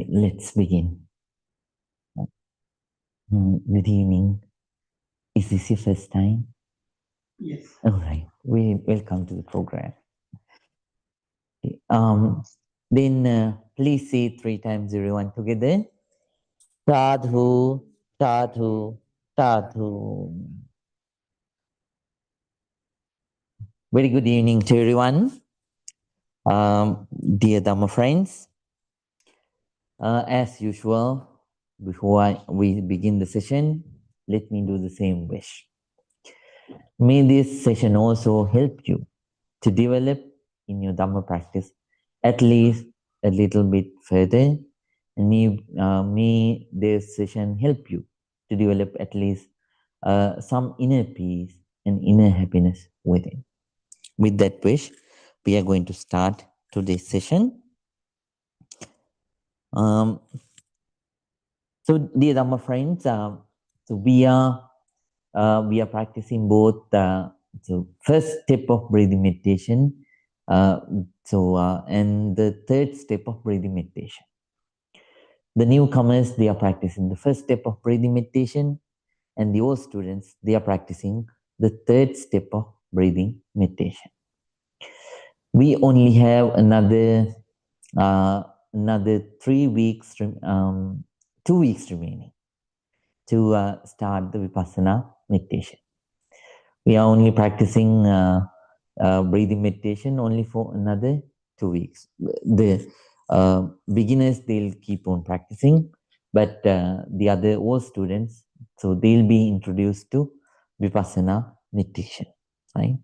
Okay, let's begin. Good evening. Is this your first time? Yes. All right. Welcome to the program. Okay, then please say 3 times everyone together. Sadhu, sadhu, sadhu. Very good evening to everyone. Dear Dhamma friends, as usual, before we begin the session, let me do the same wish. May this session also help you to develop in your Dhamma practice at least a little bit further. And may this session help you to develop at least some inner peace and inner happiness within. With that wish, we are going to start today's session. So, dear Dhamma friends, so we are practicing both the first step of breathing meditation, and the third step of breathing meditation. The newcomers, they are practicing the first step of breathing meditation, and the old students, they are practicing the third step of breathing meditation. We only have another 3 weeks, 2 weeks remaining to start the Vipassana meditation. We are only practicing breathing meditation only for another 2 weeks. The beginners, they'll keep on practicing, but the other old students, so they'll be introduced to Vipassana meditation, right?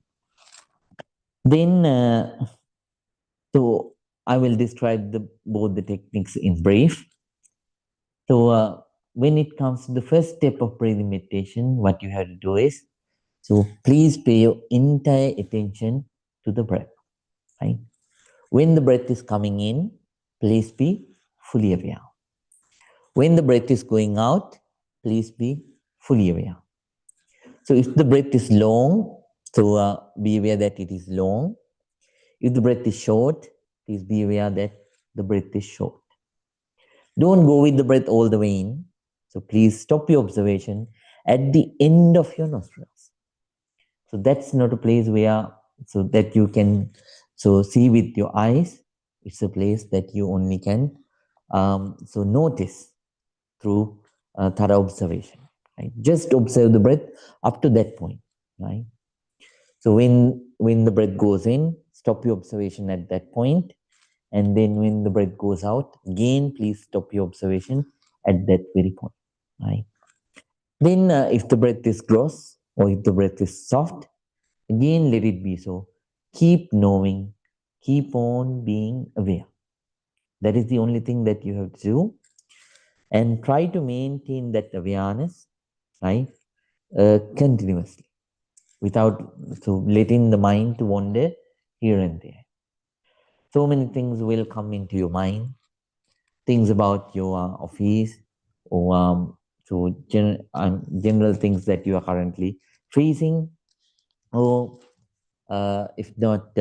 Then, so I will describe both the techniques in brief. So when it comes to the first step of breathing meditation, what you have to do is, so please pay your entire attention to the breath, right? When the breath is coming in, please be fully aware. When the breath is going out, please be fully aware. So if the breath is long, so be aware that it is long. If the breath is short, please be aware that the breath is short. Don't go with the breath all the way in. So please stop your observation at the end of your nostrils. So that's not a place where, so that you can see with your eyes. It's a place that you only can notice through thorough observation. Right? Just observe the breath up to that point. Right? So when the breath goes in, stop your observation at that point, and then when the breath goes out, again please stop your observation at that very point. Right? Then if the breath is gross or if the breath is soft, again, let it be so. Keep knowing, keep on being aware. That is the only thing that you have to do. And try to maintain that awareness, right, continuously, without letting the mind to wander here and there. So many things will come into your mind, things about your office, or general things that you are currently facing, or if not,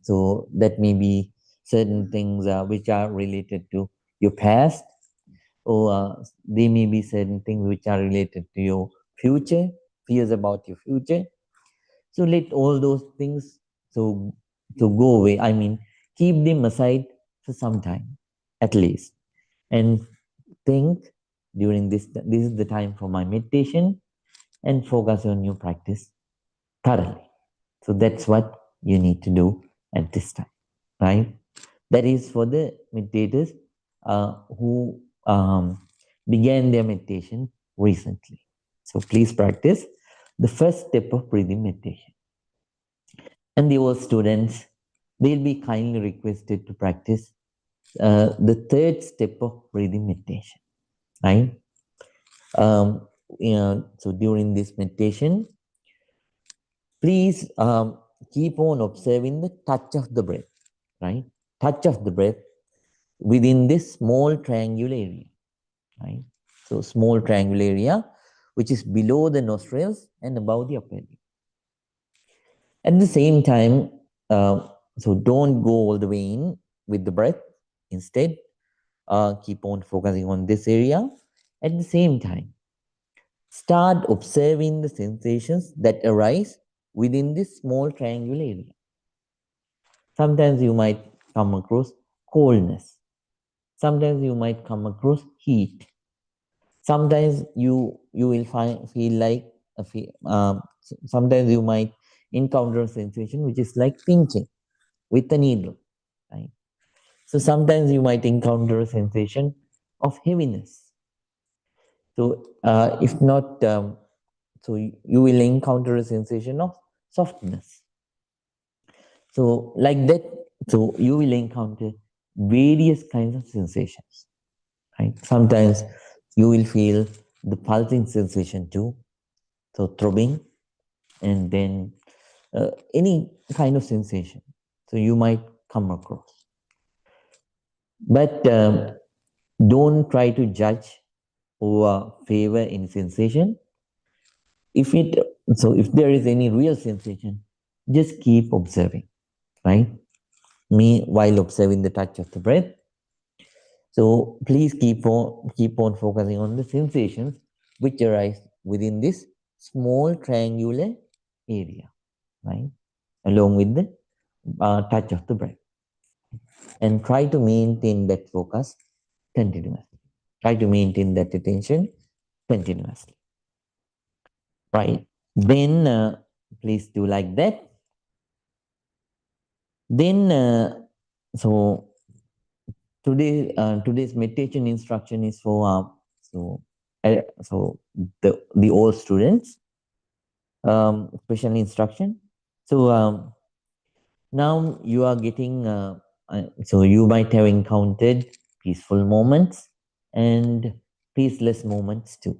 so that may be certain things which are related to your past, or they may be certain things which are related to your future, fears about your future. So let all those things go away. I mean, keep them aside for some time, at least, and think during this is the time for my meditation, and focus on your practice thoroughly. So that's what you need to do at this time, right? That is for the meditators who began their meditation recently. So please practice the first step of breathing meditation. And the old students, they'll be kindly requested to practice the third step of breathing meditation, right? So during this meditation, please keep on observing the touch of the breath, right? Touch of the breath within this small triangular area, right? So small triangular area, which is below the nostrils and above the upper lip. At the same time, so don't go all the way in with the breath. Instead, keep on focusing on this area. At the same time, start observing the sensations that arise within this small triangular area. Sometimes you might come across coldness. Sometimes you might come across heat. Sometimes you will feel like sometimes you might encounter a sensation which is like pinching with a needle, right? So sometimes you might encounter a sensation of heaviness. So if not, so you will encounter a sensation of softness. So like that, so you will encounter various kinds of sensations, right? Sometimes you will feel the pulsing sensation too, so throbbing, and then any kind of sensation. So you might come across. But don't try to judge or favor any sensation. If there is any real sensation, just keep observing, right? Me while observing the touch of the breath. So please keep on focusing on the sensations which arise within this small triangular area, right? Along with the touch of the breath, and try to maintain that focus continuously. Try to maintain that attention continuously, right? Then please do like that. Then today's meditation instruction is for so so the old students, special instruction. So now you are getting so you might have encountered peaceful moments and peaceless moments too,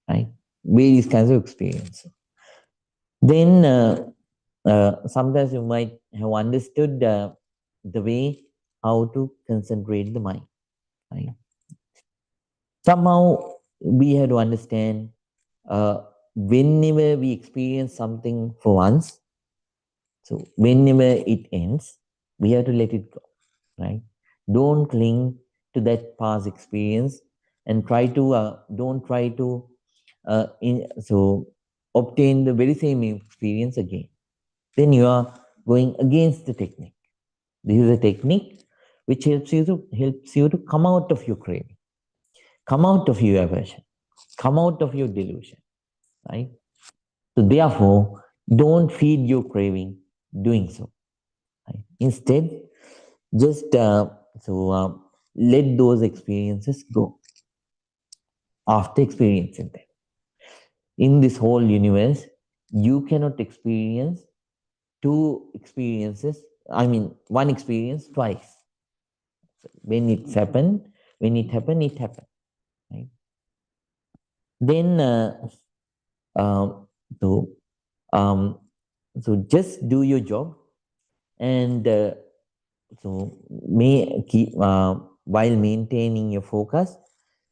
right? Various kinds of experience. Then sometimes you might have understood the way how to concentrate the mind, right? Somehow we have to understand whenever we experience something for once, so whenever it ends, we have to let it go, right? Don't cling to that past experience and don't try to obtain the very same experience again. Then you are going against the technique. This is a technique which helps you to come out of your craving, come out of your aversion, come out of your delusion, right? So therefore, don't feed your craving doing so. Right? Instead, just let those experiences go after experiencing them. In this whole universe, you cannot experience two experiences, I mean, one experience twice. So when it happened, it happened. Right? Then, um, so, um, so just do your job, and may keep while maintaining your focus.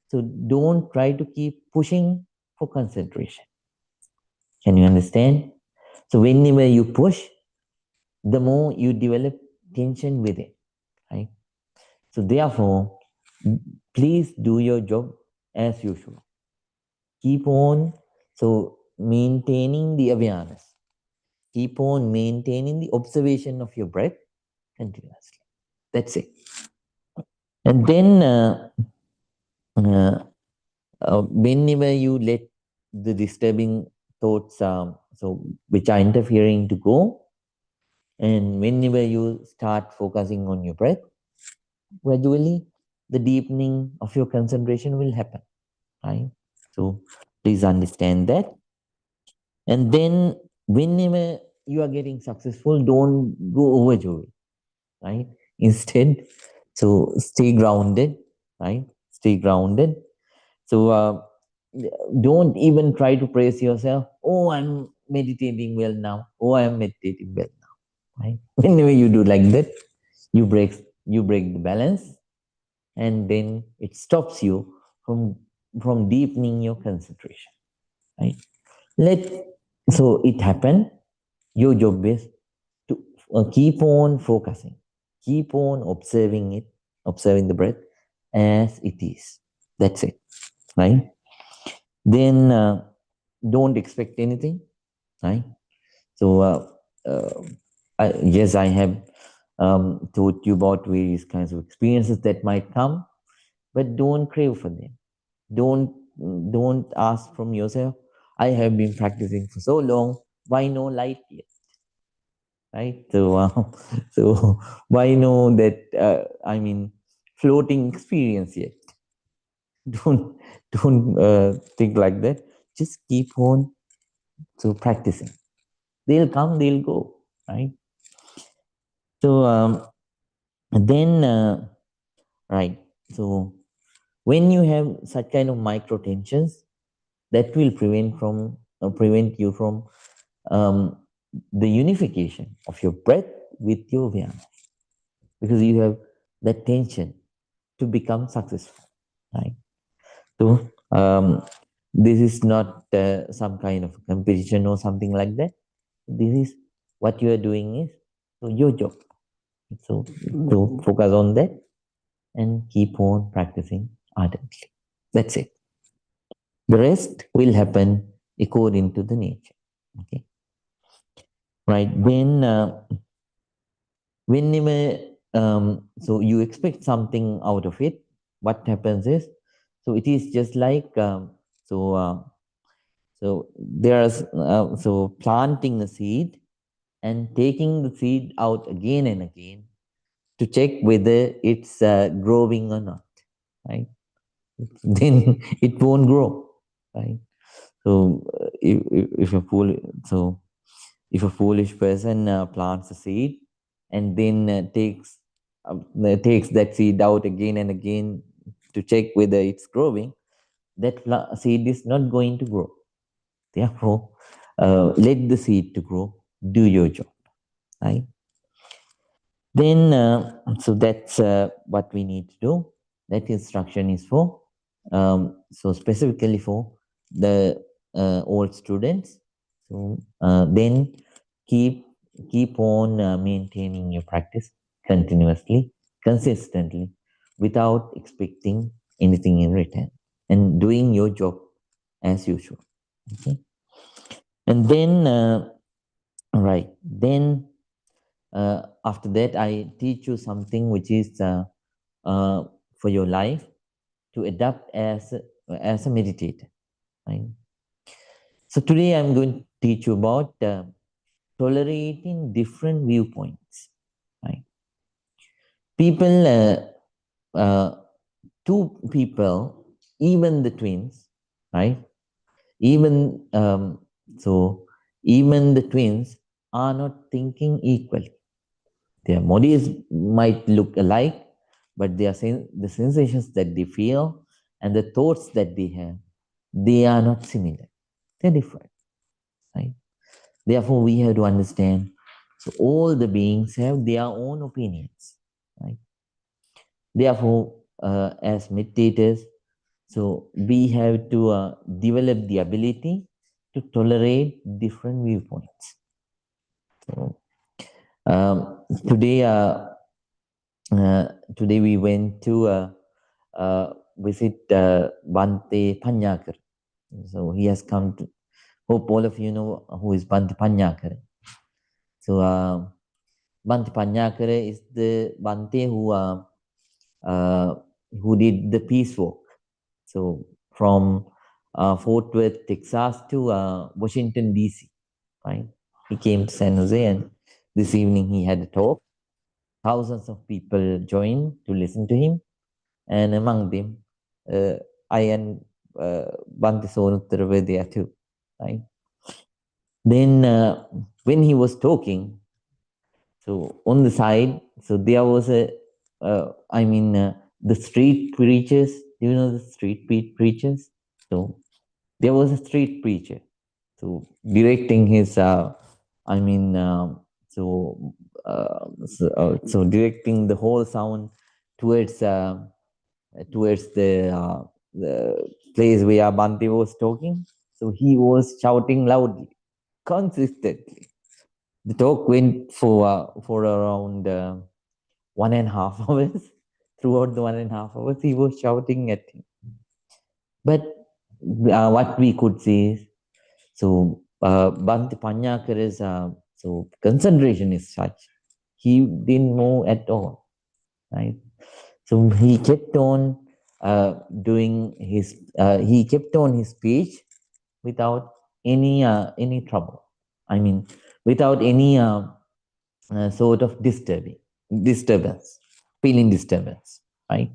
So don't try to keep pushing for concentration. Can you understand? So whenever you push, the more you develop tension with it, right? So therefore, please do your job as usual. Keep on maintaining the awareness. Keep on maintaining the observation of your breath continuously. That's it. And then whenever you let the disturbing thoughts which are interfering to go, and whenever you start focusing on your breath, gradually the deepening of your concentration will happen, right? So please understand that. And then whenever you are getting successful, don't go overjoyed, right? Instead, so stay grounded, right? Stay grounded. So don't even try to praise yourself. Oh, I'm meditating well now. Oh, I'm meditating well now. Right? Whenever you do like that, you break the balance, and then it stops you from deepening your concentration. Right? Let it happen. Your job is to keep on focusing, keep on observing the breath as it is. That's it, right? Then don't expect anything, right? So, yes, I have told you about various kinds of experiences that might come, but don't crave for them. Don't don't ask from yourself, I have been practicing for so long, why no light yet, right? So, so why no that floating experience yet? Don't think like that. Just keep on practicing. They'll come, they'll go, right? So then right. So when you have such kind of micro tensions, that will prevent you from um, the unification of your breath with your Vyama, because you have that tension to become successful, right? So this is not some kind of competition or something like that. This is what you are doing is your job. So focus on that and keep on practicing ardently. That's it. The rest will happen according to the nature. Okay. Right. Then whenever so you expect something out of it, what happens is, so it is just like so there's so planting a seed and taking the seed out again and again to check whether it's growing or not, right? Then it won't grow, right? So if a fool, so if a foolish person plants a seed and then takes that seed out again and again to check whether it's growing, that seed is not going to grow. Therefore, let the seed to grow. Do your job, right? Then, so that's what we need to do. That instruction is for, so specifically for the old students. So then keep keep on maintaining your practice continuously, consistently, without expecting anything in return, and doing your job as usual. Okay, and then right then after that, I teach you something which is uh, for your life to adapt as a meditator. Right? So today I'm going to teach you about tolerating different viewpoints. Right? People, two people, even the twins, right? Even so, even the twins are not thinking equally. Their bodies might look alike, but the sensations that they feel and the thoughts that they have, they are not similar. They're different, right? Therefore, we have to understand. So all the beings have their own opinions, right? Therefore, as meditators, so we have to develop the ability to tolerate different viewpoints. So today, today we went to visit Bante Panyakar. So he has come to, hope all of you know who is Bante Panyakar. So Bante Panyakar is the Bante uh, who did the peace walk. So from Fort Worth, Texas to Washington, D.C., right? He came to San Jose, and this evening he had a talk. Thousands of people joined to listen to him, and among them, I and Bhante Sonuttara were there too, right? Then when he was talking, so on the side, so there was the street preachers. Do you know the street preachers? So there was a street preacher, so directing his, so directing the whole sound towards the place where Bhante was talking. So he was shouting loudly, consistently. The talk went for around 1.5 hours. throughout the 1.5 hours, he was shouting at him. But what we could see is, so Bhante Panyakara's so concentration is such, he didn't move at all, right? So he kept on he kept on his speech without any trouble. I mean, without any sort of disturbance, feeling disturbance, right?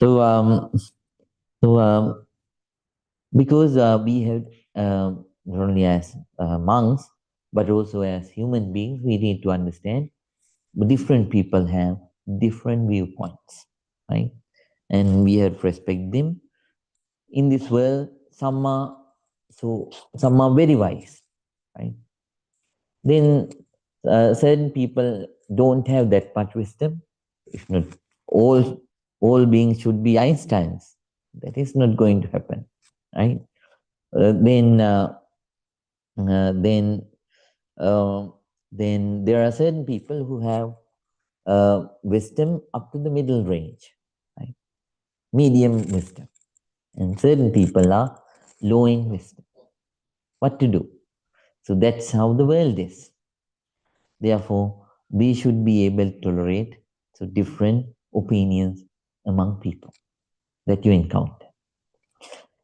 So because we have not only as monks but also as human beings, we need to understand different people have different viewpoints, right? And we have to respect them. In this world, some are very wise, right? Then certain people don't have that much wisdom. If not all beings should be Einsteins, that is not going to happen, right? Uh, then uh, uh, then uh, then there are certain people who have wisdom up to the middle range, right? Medium wisdom, and certain people are low in wisdom. What to do? So that's how the world is. Therefore, we should be able to tolerate so different opinions among people that you encounter.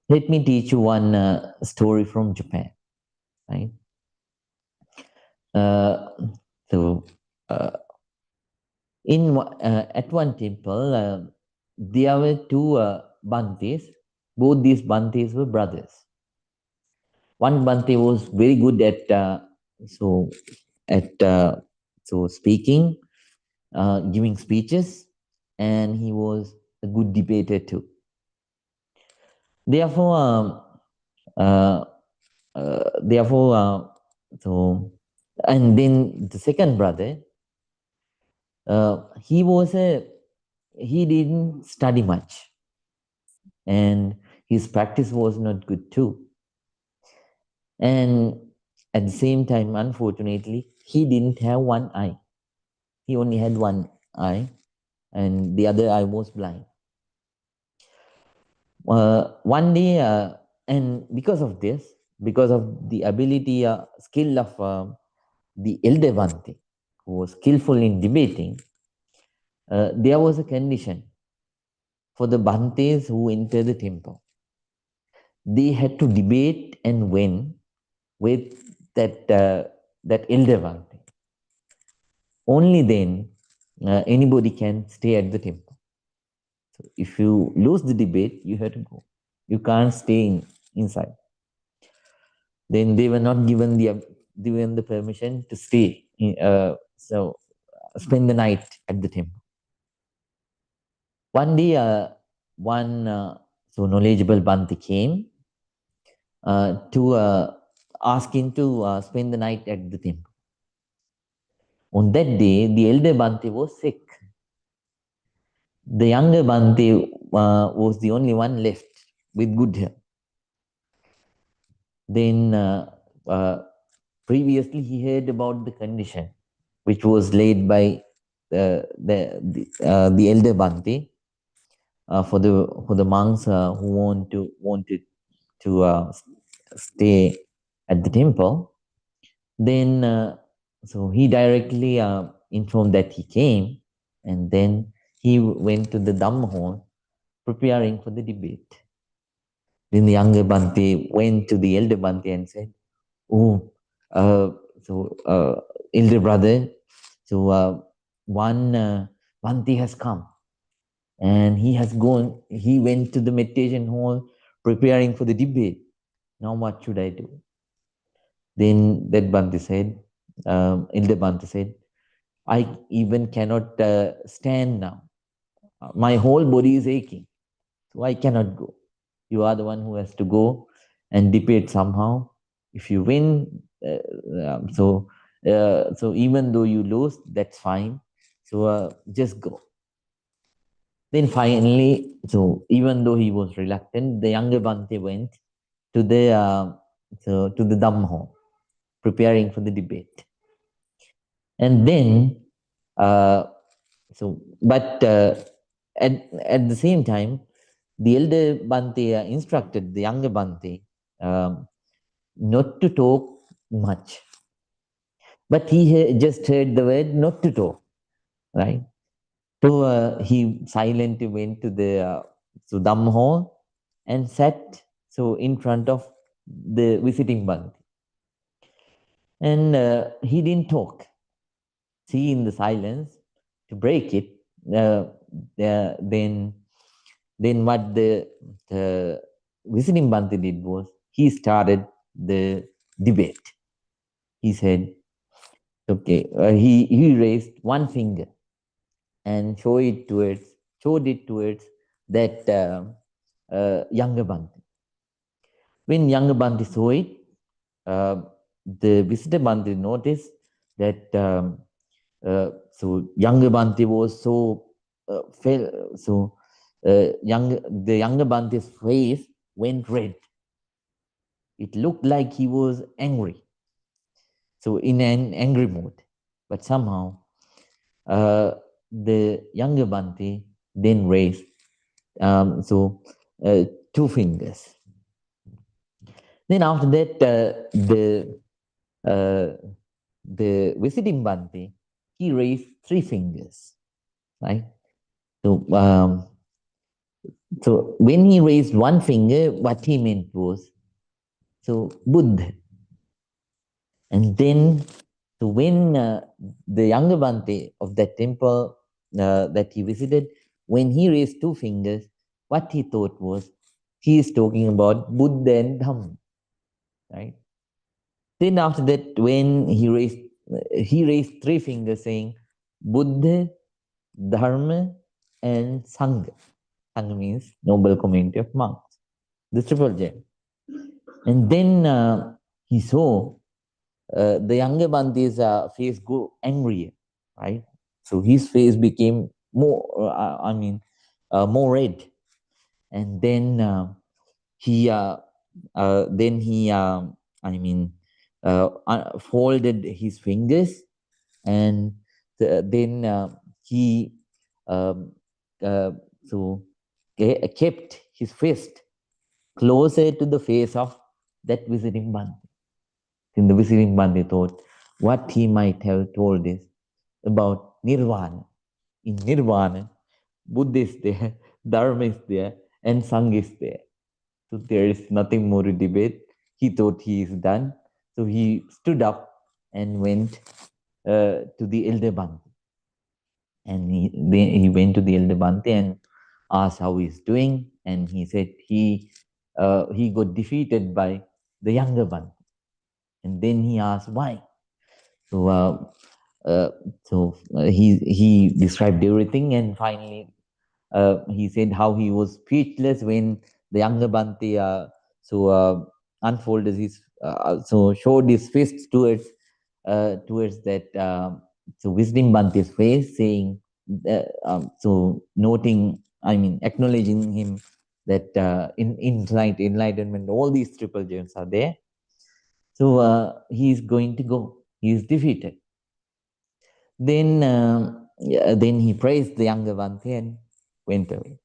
Let me teach you one story from Japan, right? Uh, so, uh, at one temple, there were two Bhantes. Both these Bhantes were brothers. One Bhante was very good at so at speaking, giving speeches, and he was a good debater too. Therefore, uh, therefore, so and then the second brother, he didn't study much, and his practice was not good too. And at the same time, unfortunately, he didn't have one eye. He only had one eye, and the other eye was blind. One day, and because of this, because of the ability, skill of the elder Bhante, who was skillful in debating, there was a condition for the Bhantes who enter the temple. They had to debate and win with that elder Bhante. Only then anybody can stay at the temple. So if you lose the debate, you have to go. You can't stay inside. Then they were not given the permission to stay. So spend the night at the temple. One day, one so knowledgeable Bhante came to ask him to spend the night at the temple. On that day, the elder Bhante was sick. The younger Bhante was the only one left with good health. Then previously he heard about the condition which was laid by the elder Bhante for the monks who wanted to stay at the temple. Then so he directly informed that he came, and then he went to the Dhamma hall preparing for the debate. Then the younger Bhante went to the elder Bhante and said, "Oh, elder brother, so one Bhante has come, and he went to the meditation hall preparing for the debate. Now what should I do?" Then that Bhante said, elder Bhante said, "I even cannot stand now. My whole body is aching, so I cannot go. You are the one who has to go and debate somehow. If you win, so even though you lose, that's fine. So just go." Then finally, so even though he was reluctant, the younger Bhante went to the Dhamma hall, preparing for the debate. And then, but At the same time, the elder Bante instructed the younger Bante not to talk much. But he just heard the word not to talk, right? So he silently went to the Sudam hall and sat in front of the visiting Bante. And he didn't talk. See, in the silence, to break it, then what the visiting Bante did was he started the debate. He said, okay, he raised one finger and showed it towards that younger Bante. When younger Bante saw it, the visitor Bante noticed that younger Bante was the younger Bante's face went red. It looked like he was angry, so in an angry mood. But somehow, the younger Bante then raised um, so two fingers. Then after that, uh, the visiting Bante, he raised three fingers, right? So, so when he raised one finger, what he meant was Buddha. And then, so when the younger Bante of that temple that he visited, when he raised two fingers, what he thought was he is talking about Buddha and Dhamma, right? Then after that, when he raised three fingers saying Buddha, Dharma, and Sangha. Sangha means noble community of monks, the triple gem. And then he saw the younger Bante's face go angrier, right? So his face became more red. And then he, folded his fingers, and then he um, uh, so kept his fist closer to the face of that visiting Bante. In the visiting Bante thought what he might have told is about Nirvana. In Nirvana, Buddha is there, Dharma is there, and Sangha is there. So there is nothing more to debate. He thought he is done. So he stood up and went to the elder Bante. And he went to the elder Bante and asked how he's doing. And he said he got defeated by the younger Bante. And then he asked why. So he described everything, and finally he said how he was speechless when the younger Bante unfolded showed his fists towards that visiting Bante's face, saying acknowledging him that in enlightenment all these triple gems are there. So he is going to go. He is defeated. Then he praised the younger Bante and went away.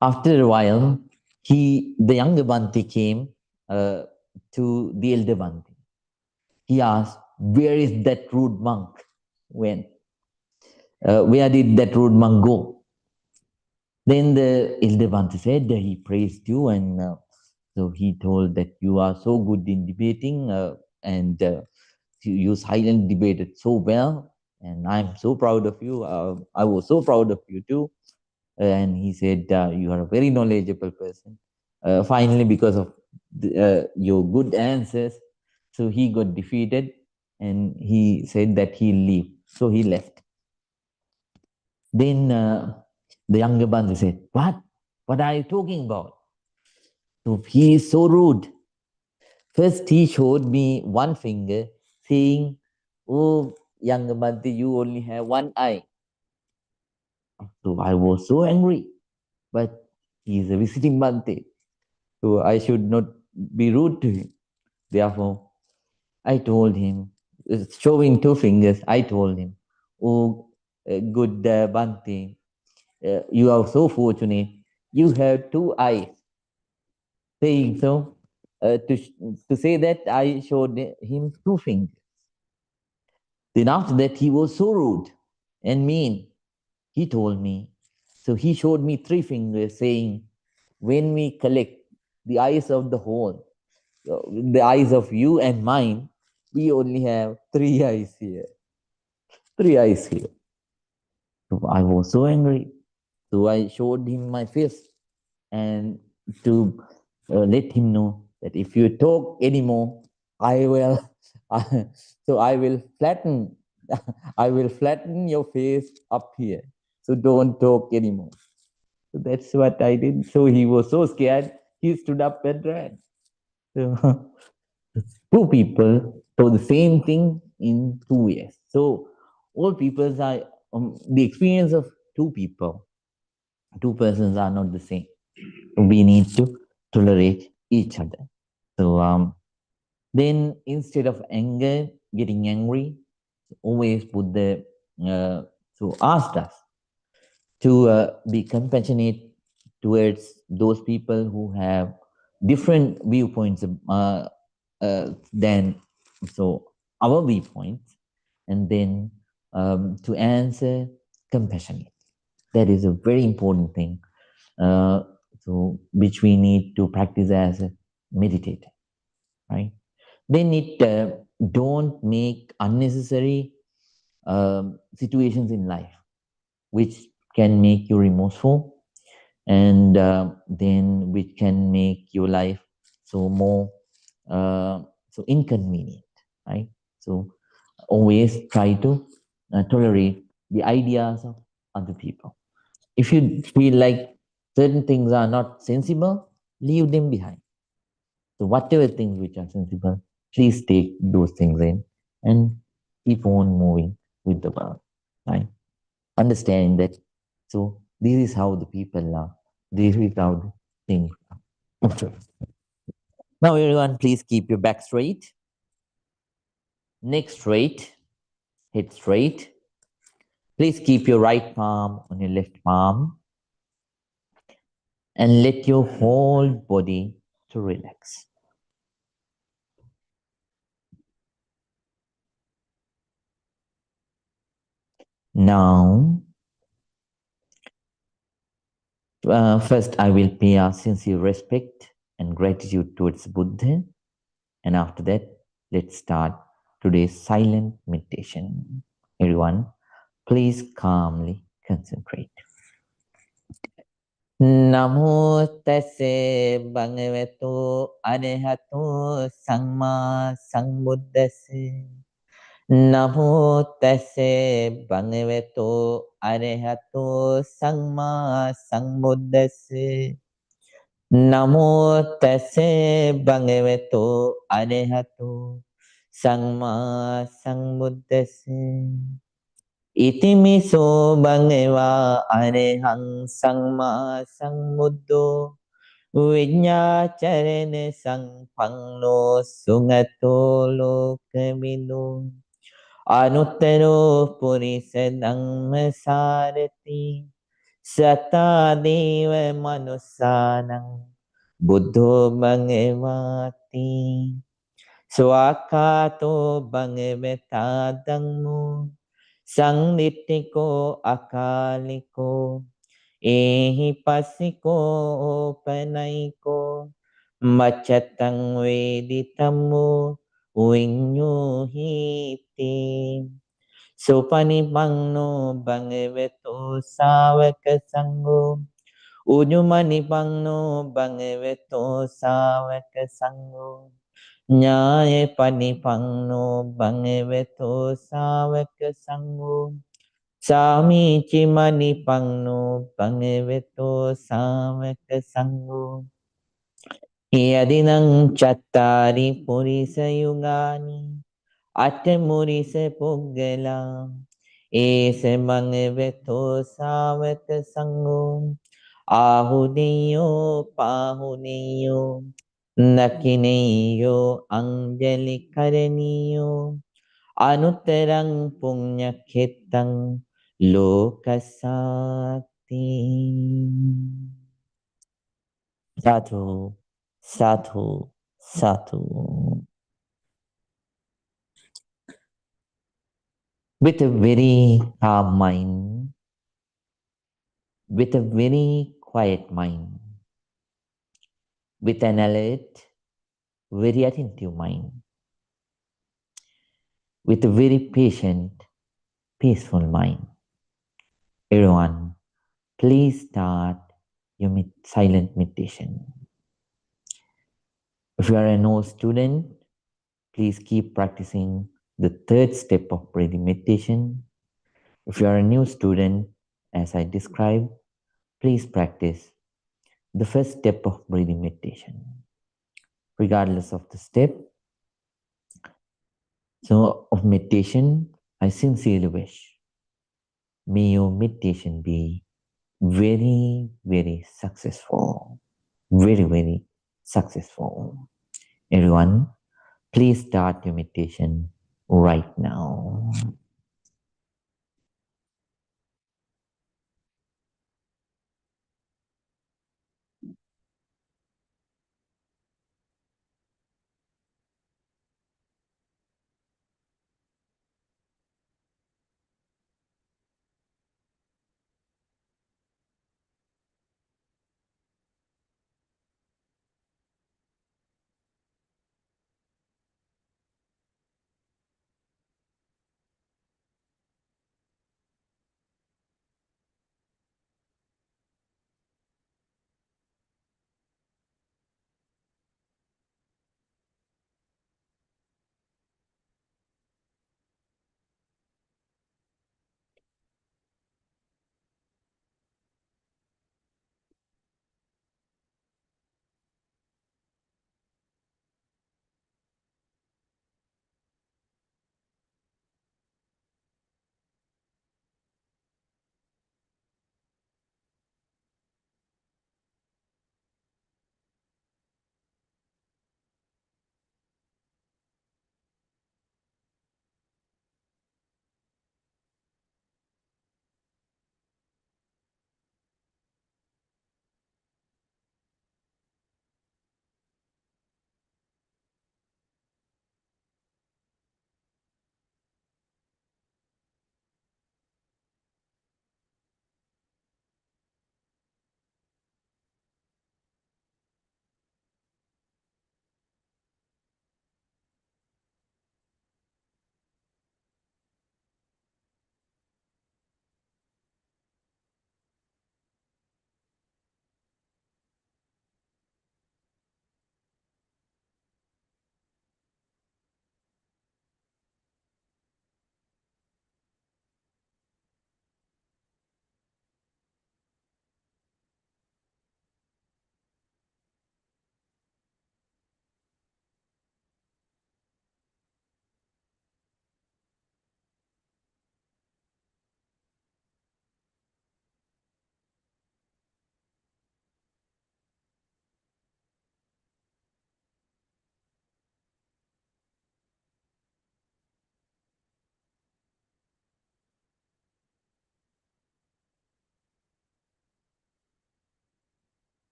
After a while, the younger Bante came to the elder Bante. He asked, "Where is that rude monk? Where did that rude monk go?" Then the elder Bante said that he praised you, and so he told that you are so good in debating, and you silently debated so well, and I'm so proud of you. I was so proud of you too. And he said, you are a very knowledgeable person. Finally, because of your good answers, so he got defeated, and he said that he'll leave. So he left. Then the younger Bante said, "What? What are you talking about? So he is so rude. First, he showed me one finger, saying, 'Oh, younger Bante, you only have one eye.' So I was so angry. But he is a visiting Bante, so I should not be rude to him. Therefore, I told him, showing two fingers, I told him, 'Oh, good Bante, You are so fortunate. You have two eyes. Saying so, to say that, I showed him two fingers. Then after that, he was so rude and mean. He told me, so he showed me three fingers, saying, when we collect the eyes of the whole, the eyes of you and mine, we only have three eyes here. Three eyes here. So I was so angry. So I showed him my fist and to let him know that if you talk anymore, I will. So I will flatten. I will flatten your face up here. So don't talk anymore. So that's what I did. So he was so scared. He stood up and ran. So two people told the same thing in 2 years. So all peoples are the experience of two people. Two persons are not the same. We need to tolerate each other. So then instead of anger, getting angry, always put the so asked us to be compassionate towards those people who have different viewpoints than so our viewpoints, and then to answer compassionate. That is a very important thing. So which we need to practice as a meditator, right? Then it don't make unnecessary situations in life which can make you remorseful, and then which can make your life so more so inconvenient, right? So always try to tolerate the ideas of other people. If you feel like certain things are not sensible, leave them behind. So whatever things which are sensible, please take those things in and keep on moving with the world. Right? Understanding that. So this is how the people are. This is how the things are. Okay. Now everyone, please keep your back straight, neck straight, head straight. Please keep your right palm on your left palm and let your whole body to relax. Now, first I will pay our sincere respect and gratitude towards Buddha, and after that, let's start today's silent meditation. Everyone, please calmly concentrate. Namo tase bhagavato arahato samma sambuddhase. Namo tase bhagavato arahato samma sambuddhase. Namo tase bhagavato arahato samma sambuddhase. Itimiso bhagava arahang samma sambuddho viññācarana sampanno sungato lokavino anuttaro purisa dhamma sarati sata deva manusanang buddho bhagavati swakato bhagavata dhammo sannittiko akaliko ehi passiko panaiko machatang veditamu vinyuhiti supanipanno bhagavato savaka sangho ujumanippanno bhagavato savaka sangho Nyaya panipanno bhagavato savaka sangho Sami mani pangno pangeveto samaka sangho Yadinang chattari purisa yugani Atte murisa puggala Ese mangeveto savaka sangho Ahudeyo pahudeyo Nakineyo anjali karaniyo Anutterang punya ketang lokasat. Sadhu, sadhu, sadhu. With a very calm mind, with a very quiet mind, with an alert, very attentive mind, with a very patient, peaceful mind. Everyone, please start your silent meditation. If you are a no student, please keep practicing the third step of breathing meditation. If you are a new student, as I described, please practice the first step of breathing meditation, regardless of the step. So, of meditation, I sincerely wish may your meditation be very, very successful. Very, very successful. Everyone, please start your meditation right now.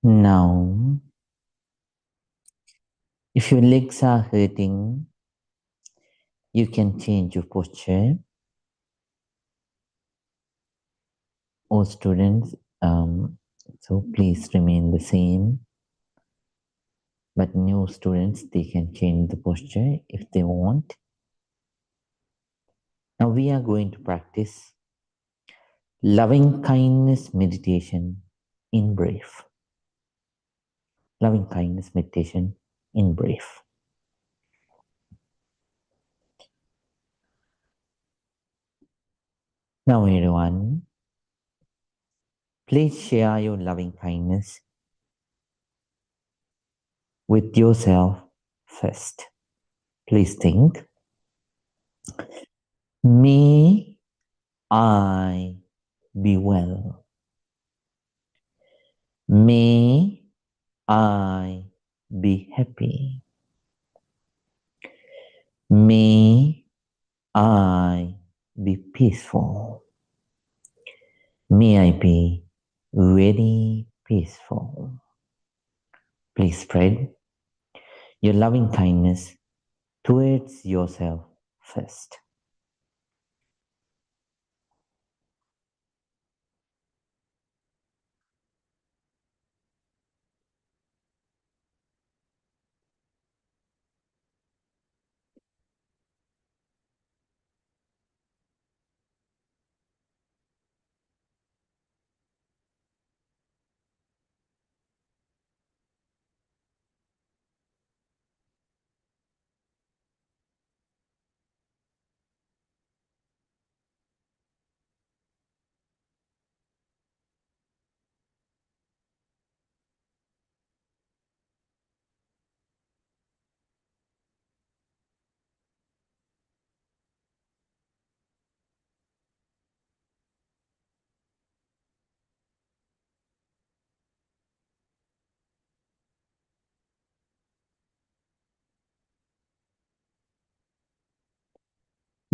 Now, if your legs are hurting, you can change your posture. All students, so please remain the same. But new students, they can change the posture if they want. Now we are going to practice loving kindness meditation in brief. Loving kindness meditation in brief. Now everyone, please share your loving kindness with yourself first. Please think, may I be well. May I be happy. May I be peaceful. May I be very peaceful. Please spread your loving kindness towards yourself first.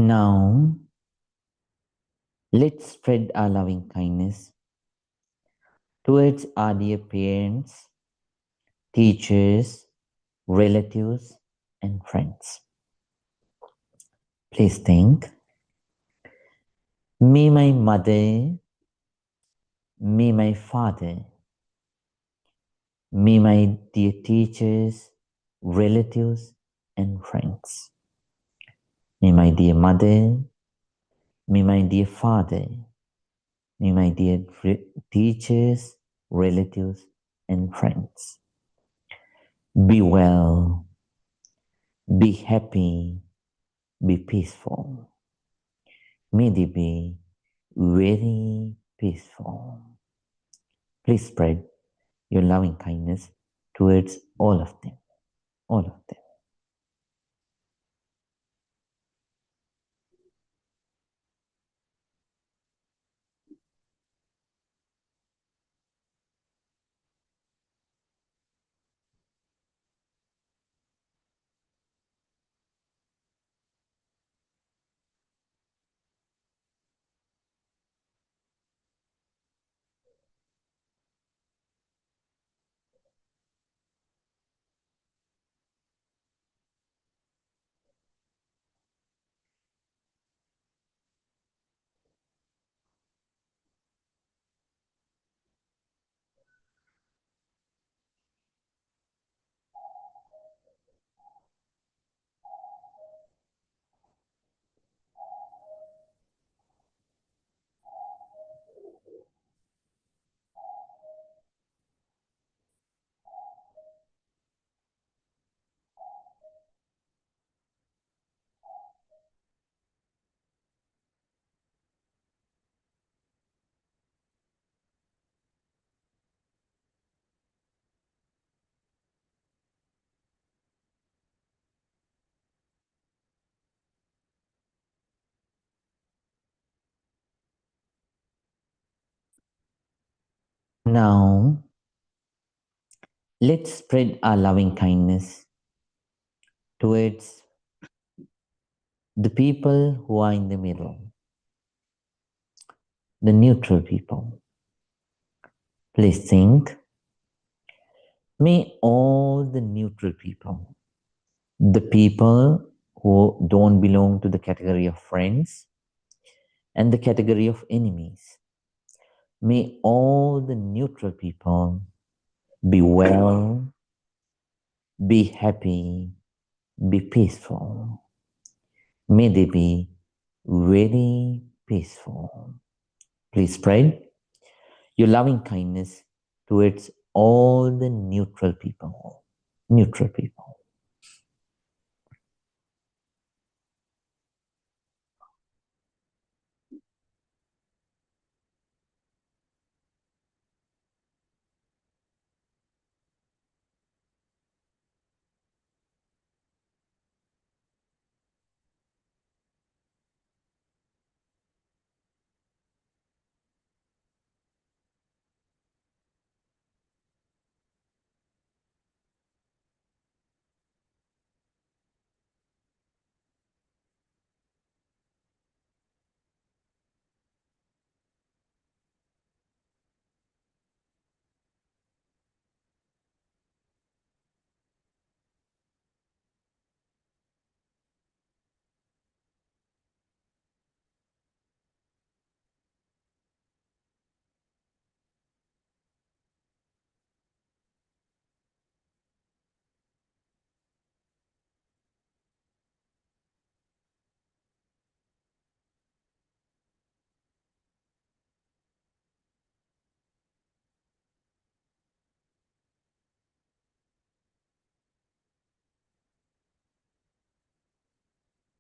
Now, let's spread our loving kindness towards our dear parents, teachers, relatives, and friends. Please think, may my mother, may my father, may my dear teachers, relatives, and friends, may my dear mother, may my dear father, may my dear teachers, relatives, and friends be well, be happy, be peaceful. May they be very peaceful. Please spread your loving kindness towards all of them. All of them. Now, let's spread our loving kindness towards the people who are in the middle, the neutral people. Please think, May all the neutral people, the people who don't belong to the category of friends and the category of enemies, may all the neutral people be well, be happy, be peaceful. May they be very peaceful. Please spread your loving kindness towards all the neutral people. Neutral people.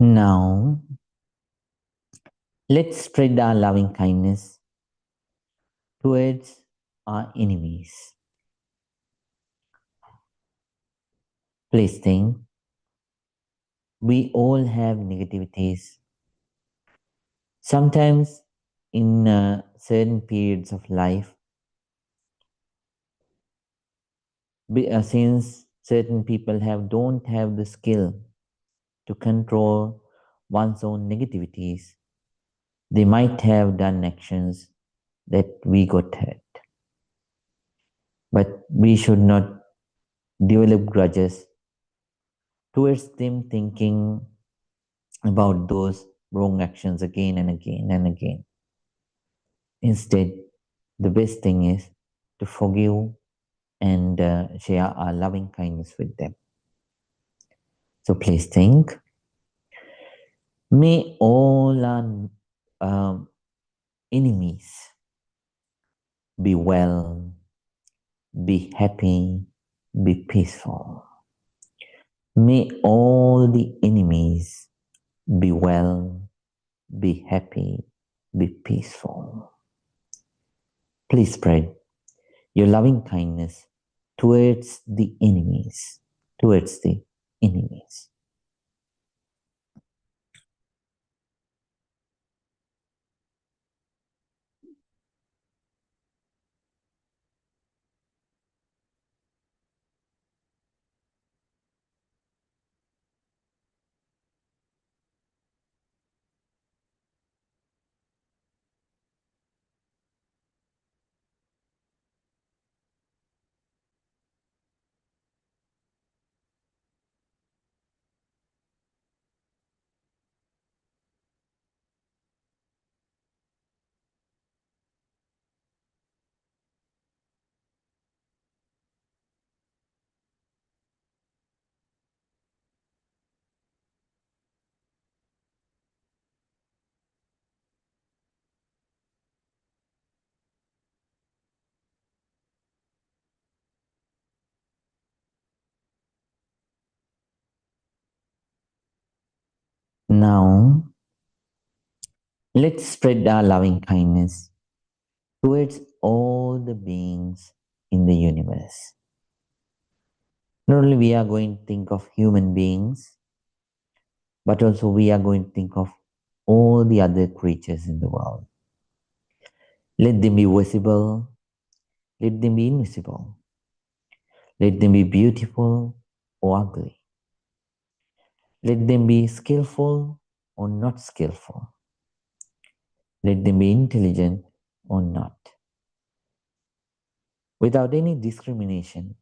Now, let's spread our loving kindness towards our enemies. Please think, we all have negativities. Sometimes in certain periods of life, since certain people don't have the skill to control one's own negativities, they might have done actions that we got hurt. But we should not develop grudges towards them, thinking about those wrong actions again and again and again. Instead, the best thing is to forgive and share our loving kindness with them. So please think, may all our enemies be well, be happy, be peaceful. May all the enemies be well, be happy, be peaceful. Please spread your loving kindness towards the enemies, towards the enemies. Now, let's spread our loving kindness towards all the beings in the universe. Not only we are going to think of human beings, but also we are going to think of all the other creatures in the world. Let them be visible, let them be invisible, let them be beautiful or ugly. Let them be skillful or not skillful. Let them be intelligent or not. Without any discrimination,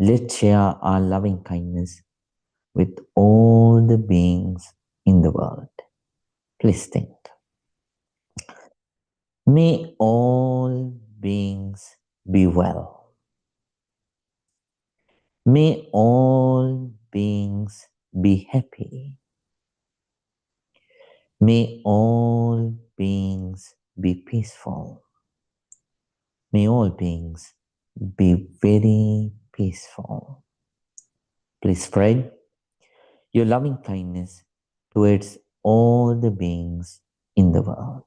Let's share our loving kindness with all the beings in the world. Please think. May all beings be well. May all beings be happy. May all beings be peaceful. May all beings be very peaceful. Please spread your loving kindness towards all the beings in the world.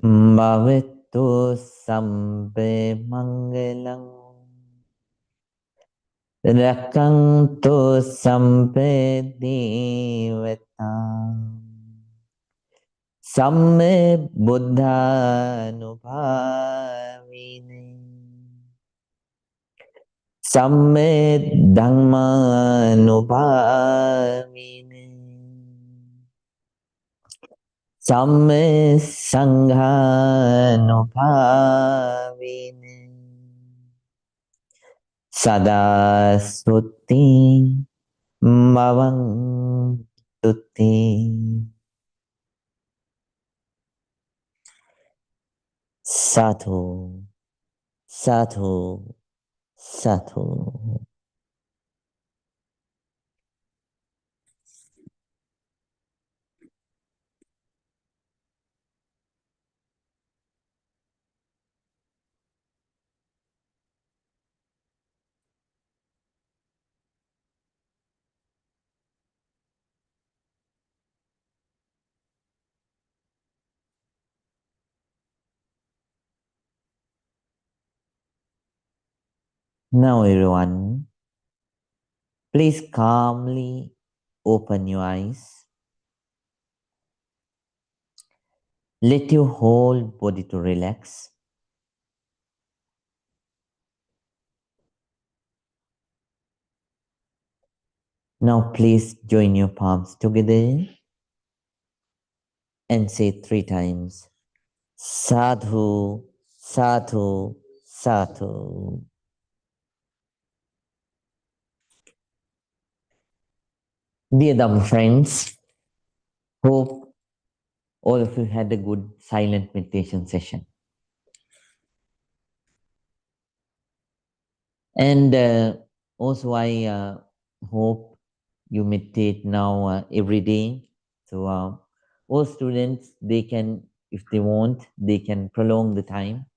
Bhavattu sambe mangalam rakantu sambe devatam samme buddhanubhavine samme dhammanubhavine samme sanghanubhavine Sada Suti Mavang Tuti Satu Satu Satu. Now everyone, please calmly open your eyes. Let your whole body to relax. Now please join your palms together and say 3 times Sadhu, Sadhu, Sadhu. Dear dumb friends, hope all of you had a good silent meditation session. And also I hope you meditate now every day. So all students, they can, if they want, they can prolong the time.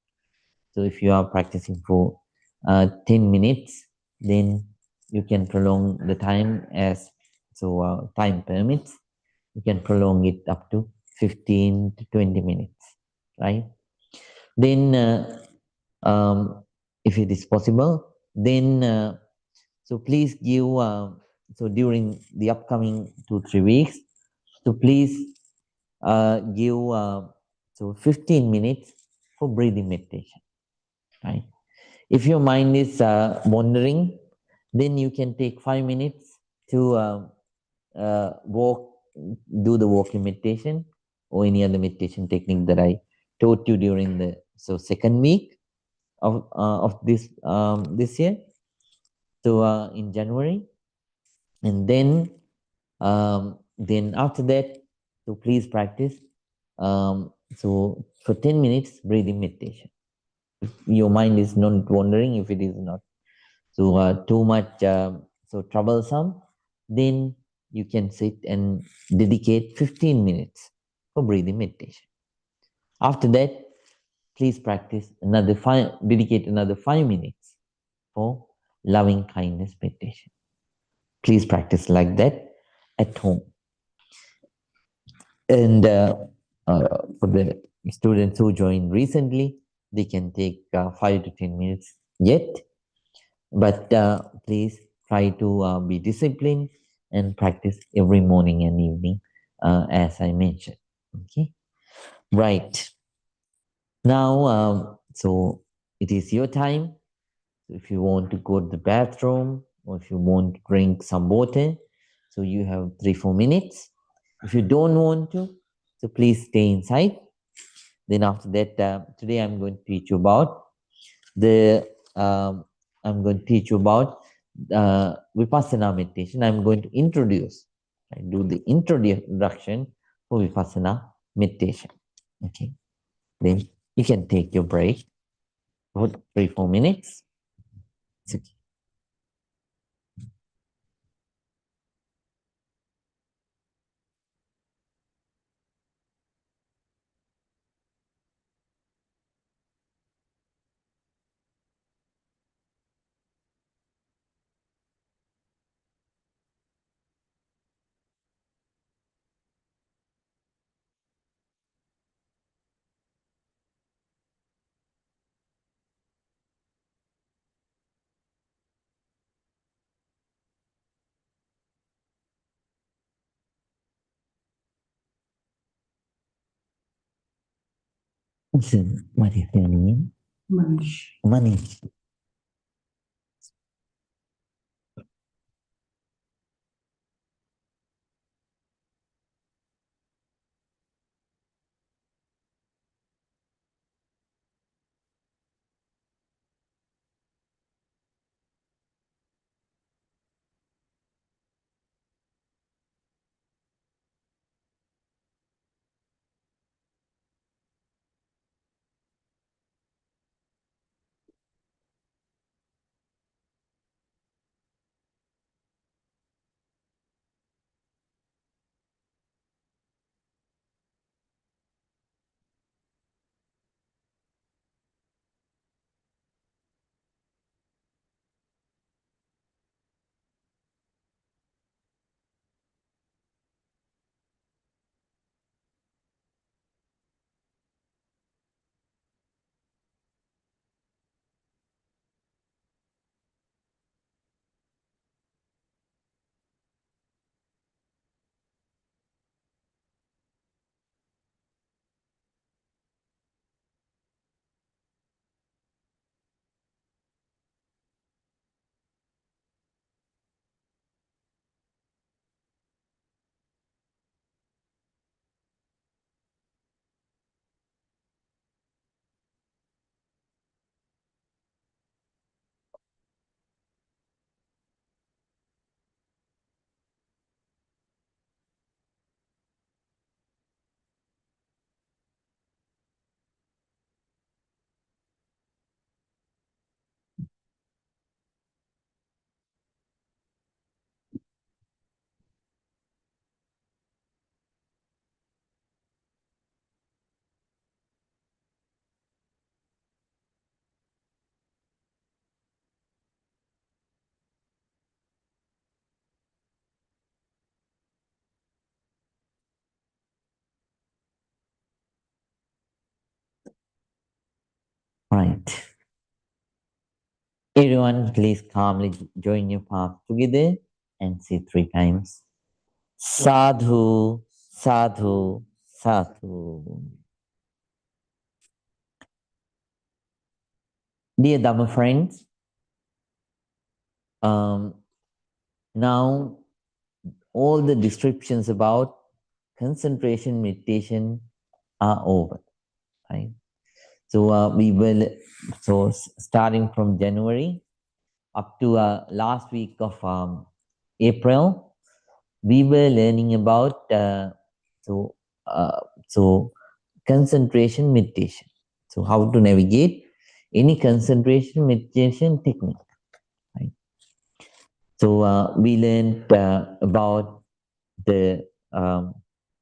So if you are practicing for 10 minutes, then you can prolong the time as time permits. You can prolong it up to 15 to 20 minutes, right? Then if it is possible, then so please give so during the upcoming 2-3 weeks, so please give so 15 minutes for breathing meditation, right? If your mind is wandering, then you can take 5 minutes to walk, do the walking meditation or any other meditation technique that I taught you during the second week of this year. So in January, and then after that, so please practice. So for 10 minutes breathing meditation. If your mind is not wandering, if it is not so too much so troublesome, then you can sit and dedicate 15 minutes for breathing meditation. After that, please practice dedicate another 5 minutes for loving kindness meditation. Please practice like that at home. And for the students who joined recently, they can take 5 to 10 minutes yet. But please try to be disciplined and practice every morning and evening, as I mentioned. Okay, right. Now, so it is your time. If you want to go to the bathroom or if you want to drink some water, so you have 3-4 minutes. If you don't want to, so please stay inside. Then after that, today I'm going to teach you about the I'm going to teach you about Vipassana meditation. I'm going to I do the introduction for Vipassana meditation. Okay, then you can take your break for 3-4 minutes. It's okay. Listen, what is your name? Manish. Manish. Right. Everyone, please calmly join your palms together and say 3 times. Sadhu, sadhu, sadhu. Dear Dhamma friends, um, now all the descriptions about concentration meditation are over. Right? So we will, so starting from January up to last week of April, we were learning about so uh, so concentration meditation. So how to navigate any concentration meditation technique. Right? So we learned about the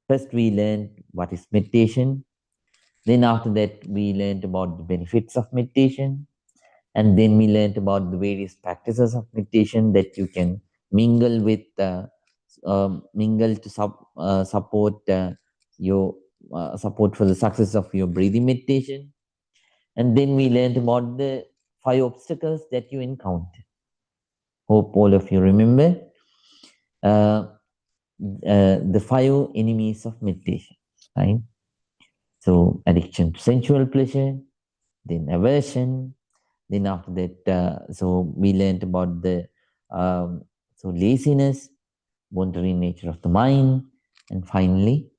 first we learned what is meditation. Then after that, we learned about the benefits of meditation. And then we learned about the various practices of meditation that you can mingle with, mingle to support your support for the success of your breathing meditation. And then we learned about the 5 obstacles that you encounter. Hope all of you remember uh, the 5 enemies of meditation, right? So addiction to sensual pleasure, then aversion, then after that, so we learned about the so laziness, wandering nature of the mind, and finally,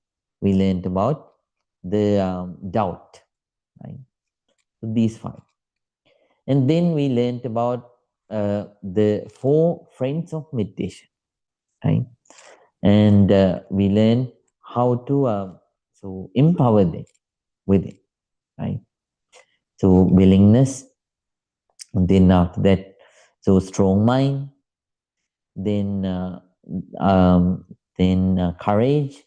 we learned about the doubt, right? So these 5. And then we learned about the 4 friends of meditation, right? And we learned how to so empower them with it, right? So willingness, and then after that, so strong mind, then um, courage,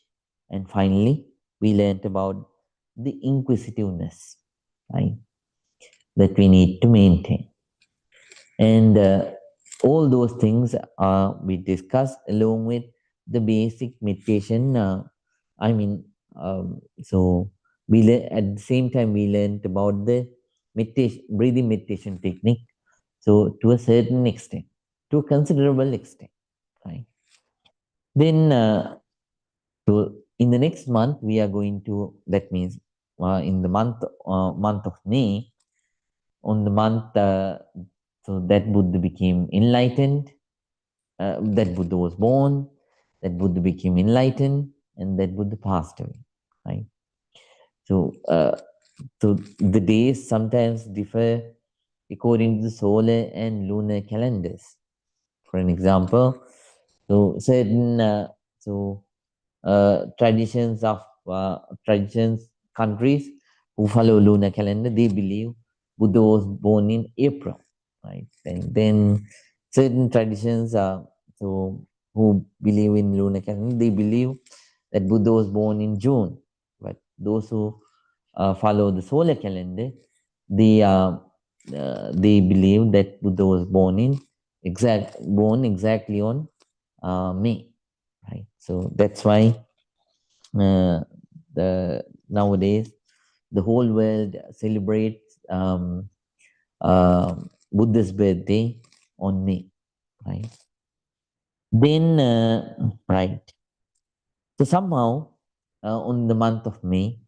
and finally we learned about the inquisitiveness, right, that we need to maintain. And all those things we discussed along with the basic meditation. I mean, so at the same time we learned about the meditation, breathing meditation technique. So to a certain extent, to a considerable extent, right? Then, so in the next month, we are going to, that means in the month of May, on the month, so that Buddha became enlightened, that Buddha was born, that Buddha became enlightened, and that Buddha passed away, right? So, so the days sometimes differ according to the solar and lunar calendars. For an example, so certain so traditions of traditions countries who follow lunar calendar, they believe Buddha was born in April, right? And then certain traditions so who believe in lunar calendar, they believe that Buddha was born in June. But those who follow the solar calendar, they believe that Buddha was born exactly on May, right? So that's why uh, the nowadays the whole world celebrates Buddha's birthday on May, right? Then right. So somehow on the month of May,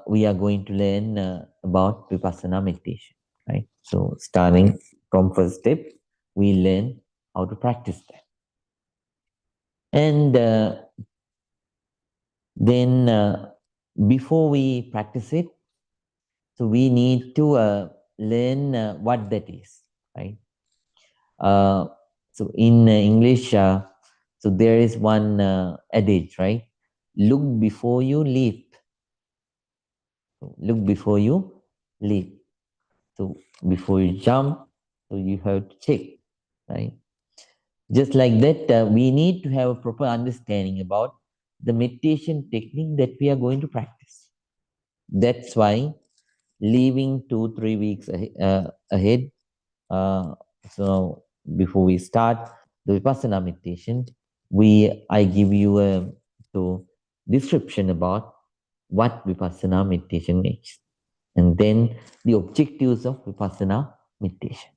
we are going to learn about Vipassana meditation, right? So starting from first step, we learn how to practice that. And then before we practice it, so we need to learn what that is, right? Uh, so in English, so there is one adage, right? Look before you leap. So look before you leap. So before you jump, so you have to check, right? Just like that, we need to have a proper understanding about the meditation technique that we are going to practice. That's why leaving 2 3 weeks ahead, uh, so before we start the Vipassana meditation, I give you a so description about what Vipassana meditation is, and then the objectives of Vipassana meditation.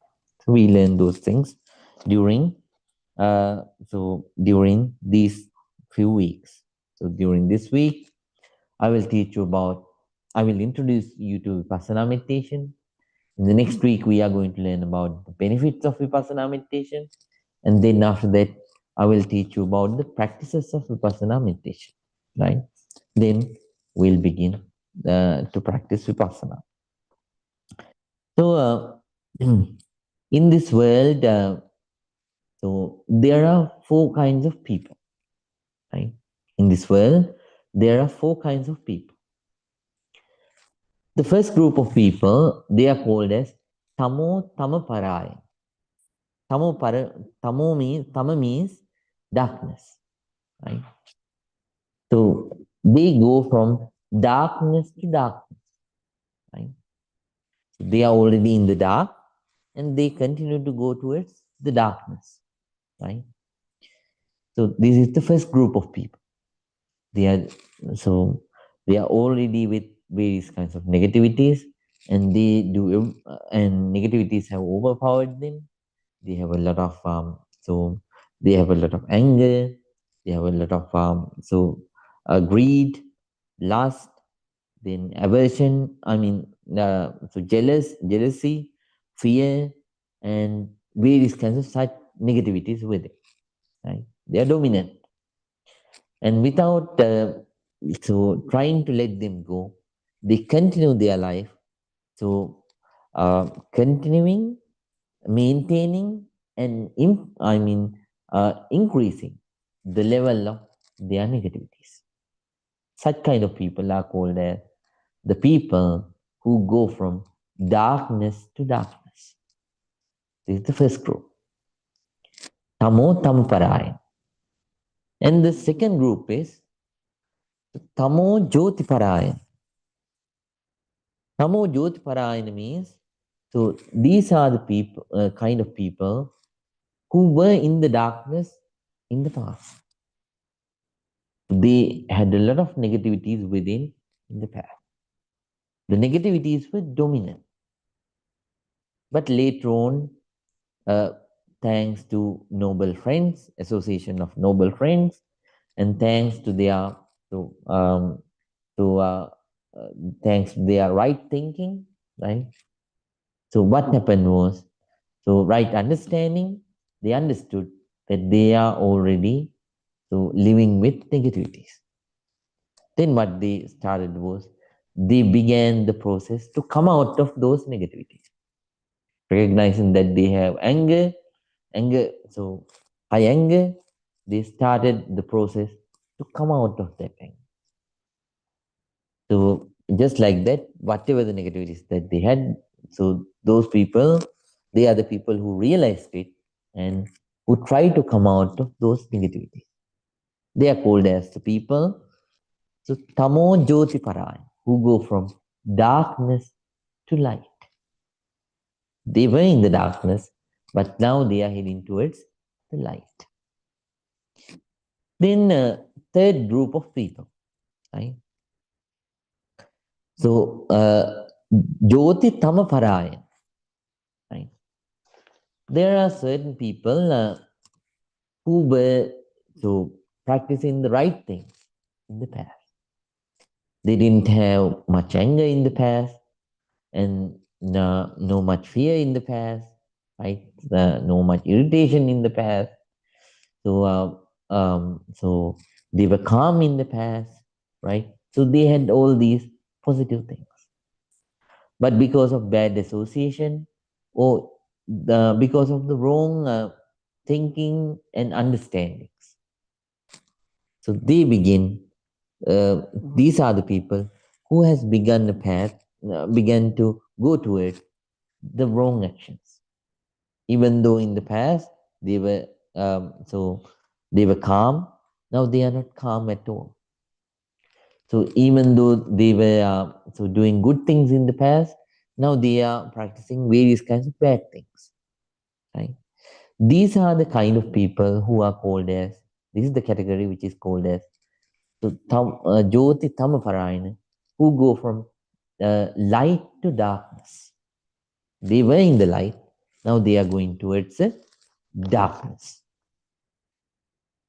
So we learn those things during during these few weeks. So during this week, I will teach you about. I will introduce you to Vipassana meditation. In the next week, we are going to learn about the benefits of Vipassana meditation. And then after that, I will teach you about the practices of Vipassana meditation. Right? Then we'll begin to practice Vipassana. So, in this world, so there are 4 kinds of people. Right? In this world, there are 4 kinds of people. The first group of people, they are called as Tamo Tamaparaya. Tama means darkness, right? So they go from darkness to darkness, right? So they are already in the dark and they continue to go towards the darkness, right? So this is the first group of people. They are so they are already with various kinds of negativities, and and negativities have overpowered them. They have a lot of they have a lot of anger. They have a lot of greed, lust, then aversion. I mean, jealousy, fear, and various kinds of such negativities with it. Right? They are dominant, and without trying to let them go, they continue their life. So, continuing, maintaining, and increasing the level of their negativities. Such kind of people are called as the people who go from darkness to darkness. This is the first group. Tamo Tamparayan. And the second group is Tamo Jyotiparayan. Tamo Jyotiparayan means, so these are the people, kind of people who were in the darkness in the past. They had a lot of negativities within in the past. The negativities were dominant. But later on, uh, thanks to noble friends, association of noble friends, and thanks to their to to uh, thanks to their right thinking, right? So what happened was, so right understanding, they understood that they are already living with negativities. Then what they started was, they began the process to come out of those negativities, recognizing that they have so high anger, they started the process to come out of that anger. So just like that, whatever the negativities that they had, so those people, they are the people who realized it and who try to come out of those negativities. They are called as the people, so Tamo Jyoti Parai, who go from darkness to light. They were in the darkness, but now they are heading towards the light. Then third group of people, right? So Jyoti Tama Parai, right? There are certain people who were practicing the right things in the past. They didn't have much anger in the past, and no much fear in the past, right? No much irritation in the past. So they were calm in the past, right? So they had all these positive things. But because of bad association, or because of the wrong thinking and understandings, so they begin. These are the people who has begun the path, began to go towards the wrong actions. Even though in the past they were they were calm, now they are not calm at all. So even though they were doing good things in the past, now they are practicing various kinds of bad things. Right? These are the kind of people who are called as, this is the category which is called as Jyoti Tamaparayana, who go from light to darkness. They were in the light, now they are going towards darkness.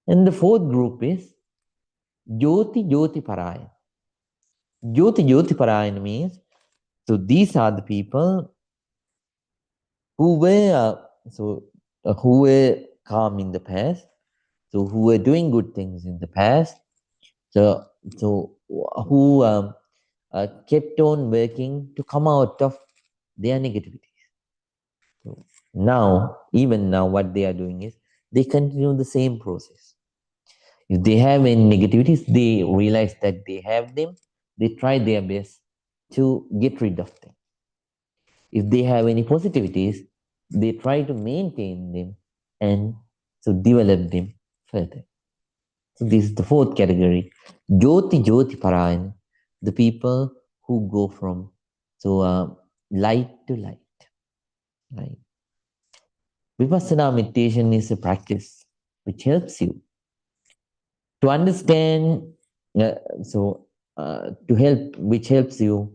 And the fourth group is Jyoti Jyoti Parayana. Jyoti Jyoti Parayana means, so these are the people who were who were calm in the past, so who were doing good things in the past, so who kept on working to come out of their negativity. So now, even now, what they are doing is they continue the same process. If they have any negativities, they realize that they have them, they try their best to get rid of them. If they have any positivities, they try to maintain them and develop them further. So this is the fourth category. Jyoti Jyoti Parayan. the people who go from light to light. Right? Vipassana meditation is a practice which helps you to understand, uh, so to help, which helps you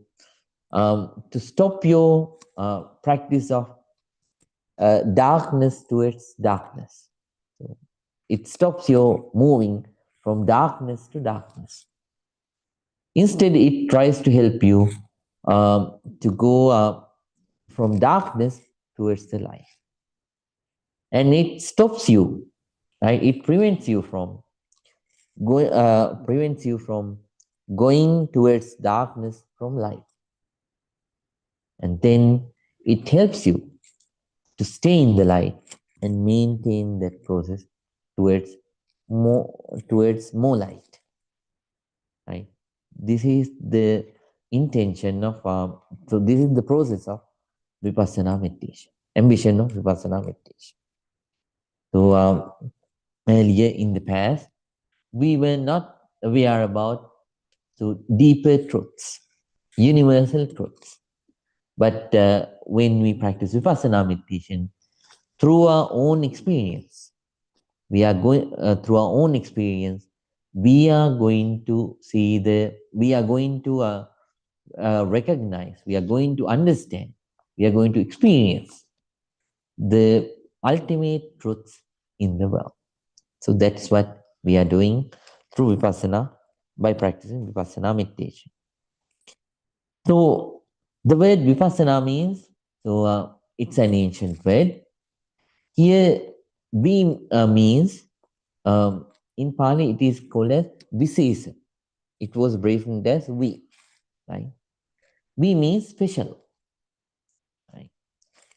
to stop your practice of darkness towards darkness. So it stops your moving from darkness to darkness. Instead, it tries to help you to go from darkness towards the light. And it stops you, right? It prevents you from going towards darkness from light. And then it helps you to stay in the light and maintain that process towards more light. Right? This is the intention of so this is the process of Vipassana meditation, ambition of Vipassana meditation. So earlier in the past, we were not aware about deeper truths, universal truths. But when we practice Vipassana meditation, through our own experience, we are going through our own experience, we are going to recognize, we are going to understand, we are going to experience the ultimate truths in the world. So that's what we are doing through Vipassana by practicing Vipassana meditation. So the word Vipassana means, it's an ancient word. Here, V means, in Pali, it is called as Visesa. It was briefed as V, right? V means special, right?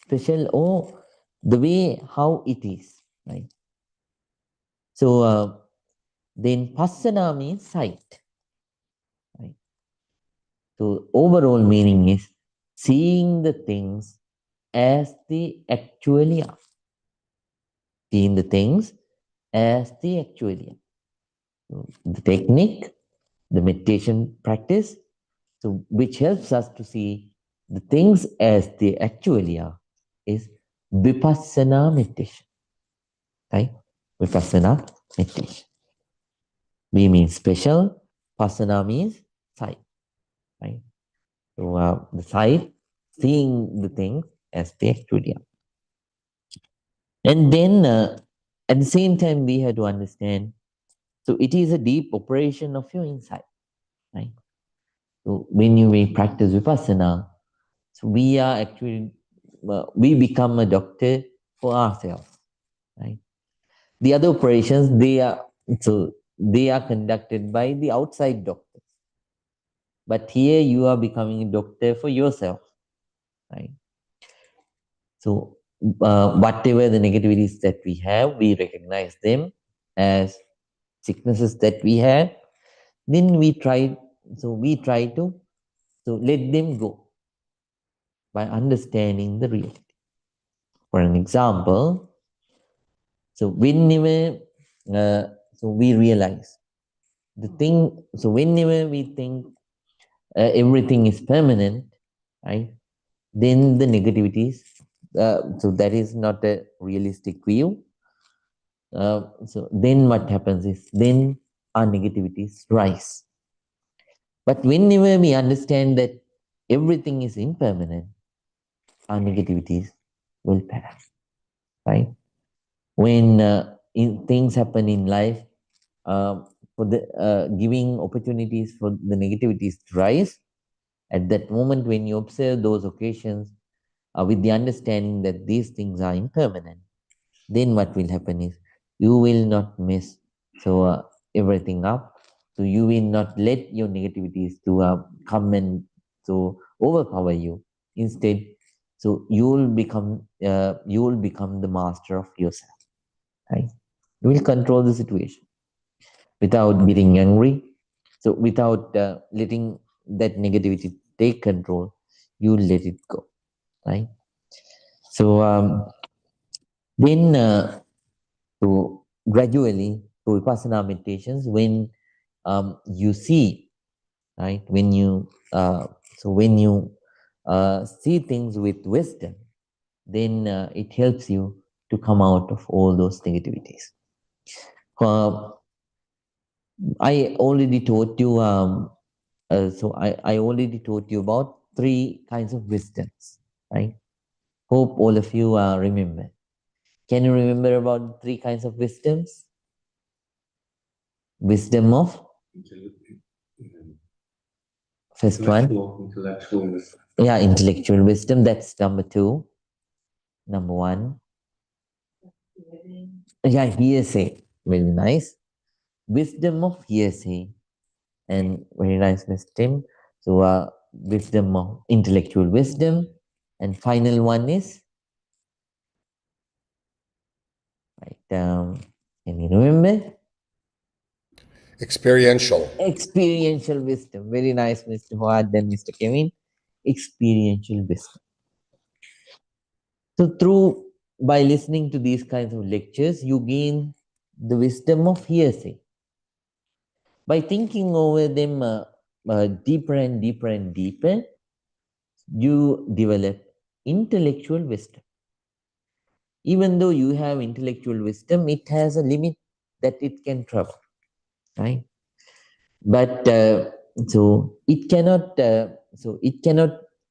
Special, or the way how it is, right? So then Passana means sight, right? So overall meaning is seeing the things as they actually are. Seeing the things as they actually are. So the technique, the meditation practice, so which helps us to see the things as they actually are, is Vipassana meditation. Right? Vipassana meditation. V means special, Passana means sight. Right? So the sight, seeing the things as they actually are. And then at the same time, we have to understand, so it is a deep operation of your insight. Right? So when we practice Vipassana, so we are actually, we become a doctor for ourselves. Right? The other operations, they are conducted by the outside doctors. But here you are becoming a doctor for yourself. Right? So whatever the negativities that we have, we recognize them as sicknesses that we have. Then we try to let them go by understanding the reality. For an example, so whenever we realize the thing, so whenever we think everything is permanent, right? Then the negativities, so that is not a realistic view. So then what happens is, then our negativities rise. But whenever we understand that everything is impermanent, our negativities will pass, right? When things happen in life, for the giving opportunities for the negativities to rise, at that moment when you observe those occasions with the understanding that these things are impermanent, then what will happen is you will not mess everything up. So you will not let your negativities to come and overpower you. Instead, so you will become the master of yourself. Right? You will control the situation without getting angry. So without letting that negativity take control, you let it go. Right? So then gradually through Vipassana meditations, when you see right? When you see things with wisdom, then it helps you to come out of all those negativities. Uh, I already taught you. I already taught you about 3 kinds of wisdoms, right? Hope all of you remember. Can you remember about 3 kinds of wisdoms? Wisdom of first one. Intellectual wisdom. Yeah, intellectual wisdom. That's number 2. Number 1. Yeah, hearsay. Very nice. Wisdom of hearsay, and very nice wisdom. So, wisdom of intellectual wisdom, and final one is right. Can you remember? Experiential. Experiential wisdom. Very nice, Mr. Fuad and Mr. Kevin. Experiential wisdom. So, by listening to these kinds of lectures, you gain the wisdom of hearsay. By thinking over them deeper and deeper and deeper, you develop intellectual wisdom. Even though you have intellectual wisdom, it has a limit that it can travel, right? But it cannot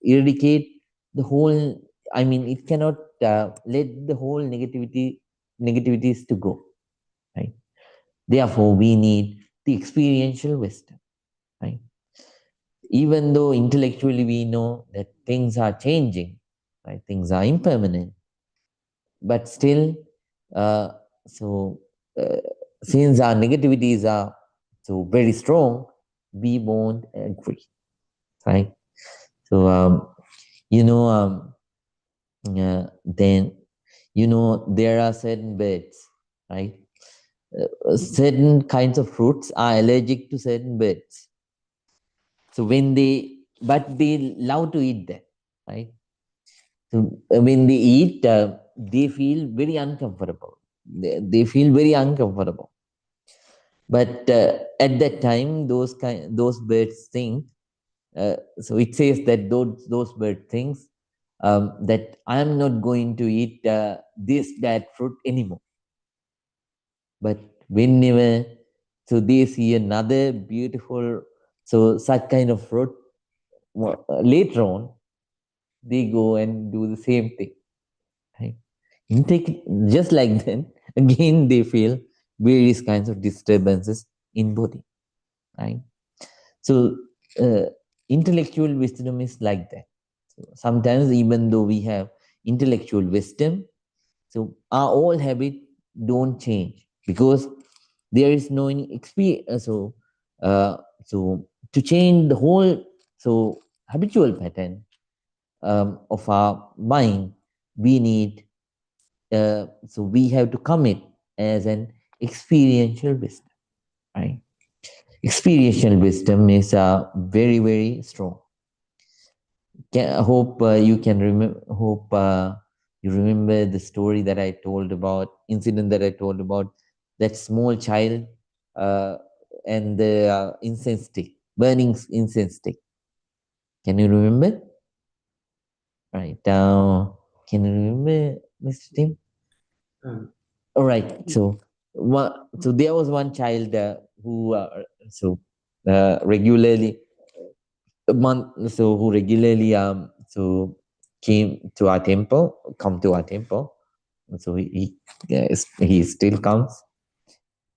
eradicate the whole. I mean, it cannot let the whole negativities to go, right? Therefore, we need the experiential wisdom, right? Even though intellectually we know that things are changing, right? Things are impermanent, but still, uh, so uh, since our negativities are so very strong, we won't agree, right? So, you know, then, there are certain birds, right? Certain kinds of fruits are allergic to certain birds. So but they love to eat them, right? So when they eat, they feel very uncomfortable. They feel very uncomfortable. But at that time, those birds think. So it says that those bird thinks that I am not going to eat this bad fruit anymore. But whenever they see another beautiful such kind of fruit, later on they go and do the same thing. Right? Just like then, again they feel various kinds of disturbances in body. Right? So intellectual wisdom is like that. So sometimes even though we have intellectual wisdom, so our all habit don't change because there is no experience. So to change the whole habitual pattern of our mind, we need we have to commit as an experiential wisdom, right? Experiential wisdom is very very strong. I hope you can remember. Hope you remember the story that I told about incident that I told about that small child uh, and the incense stick, burning incense stick. Can you remember? Right. Can you remember, Mr. Tim? All right. So there was one child who regularly who regularly came to our temple, come to our temple. So he still comes.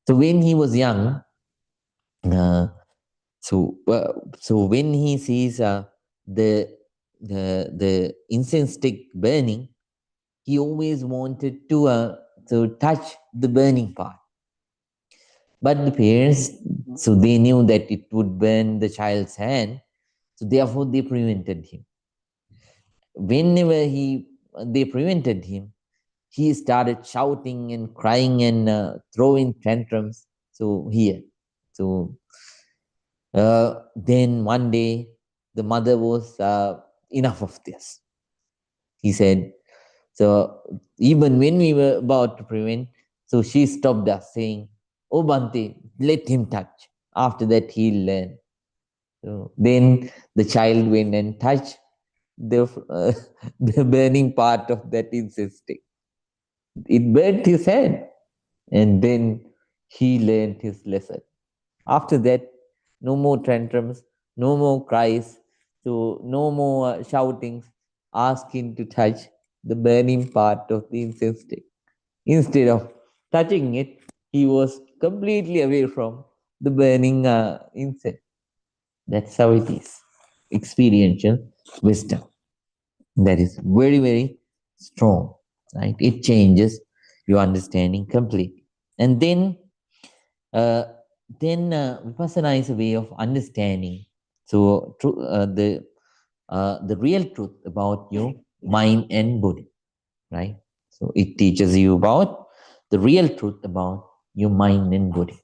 So when he was young, uh, so when he sees the the incense stick burning, he always wanted to touch the burning part. But the parents, so they knew that it would burn the child's hand, so therefore they prevented him. Whenever they prevented him, he started shouting and crying and throwing tantrums. So here, so then one day the mother was enough of this. He said, so even when we were about to prevent, so she stopped us saying, "Oh Bante, let him touch. After that he'll learn." So then the child went and touched the burning part of that incense stick. It burnt his hand, and then he learned his lesson. After that, no more tantrums, no more cries, so no more shoutings, asking to touch the burning part of the incense stick. Instead of touching it, he was completely away from the burning incense. That's how it is. Experiential wisdom. That is very, very strong. Right? It changes your understanding completely. And uh, Vipassana is a way of understanding. So the real truth about your mind and body, right? So it teaches you about the real truth about your mind and body,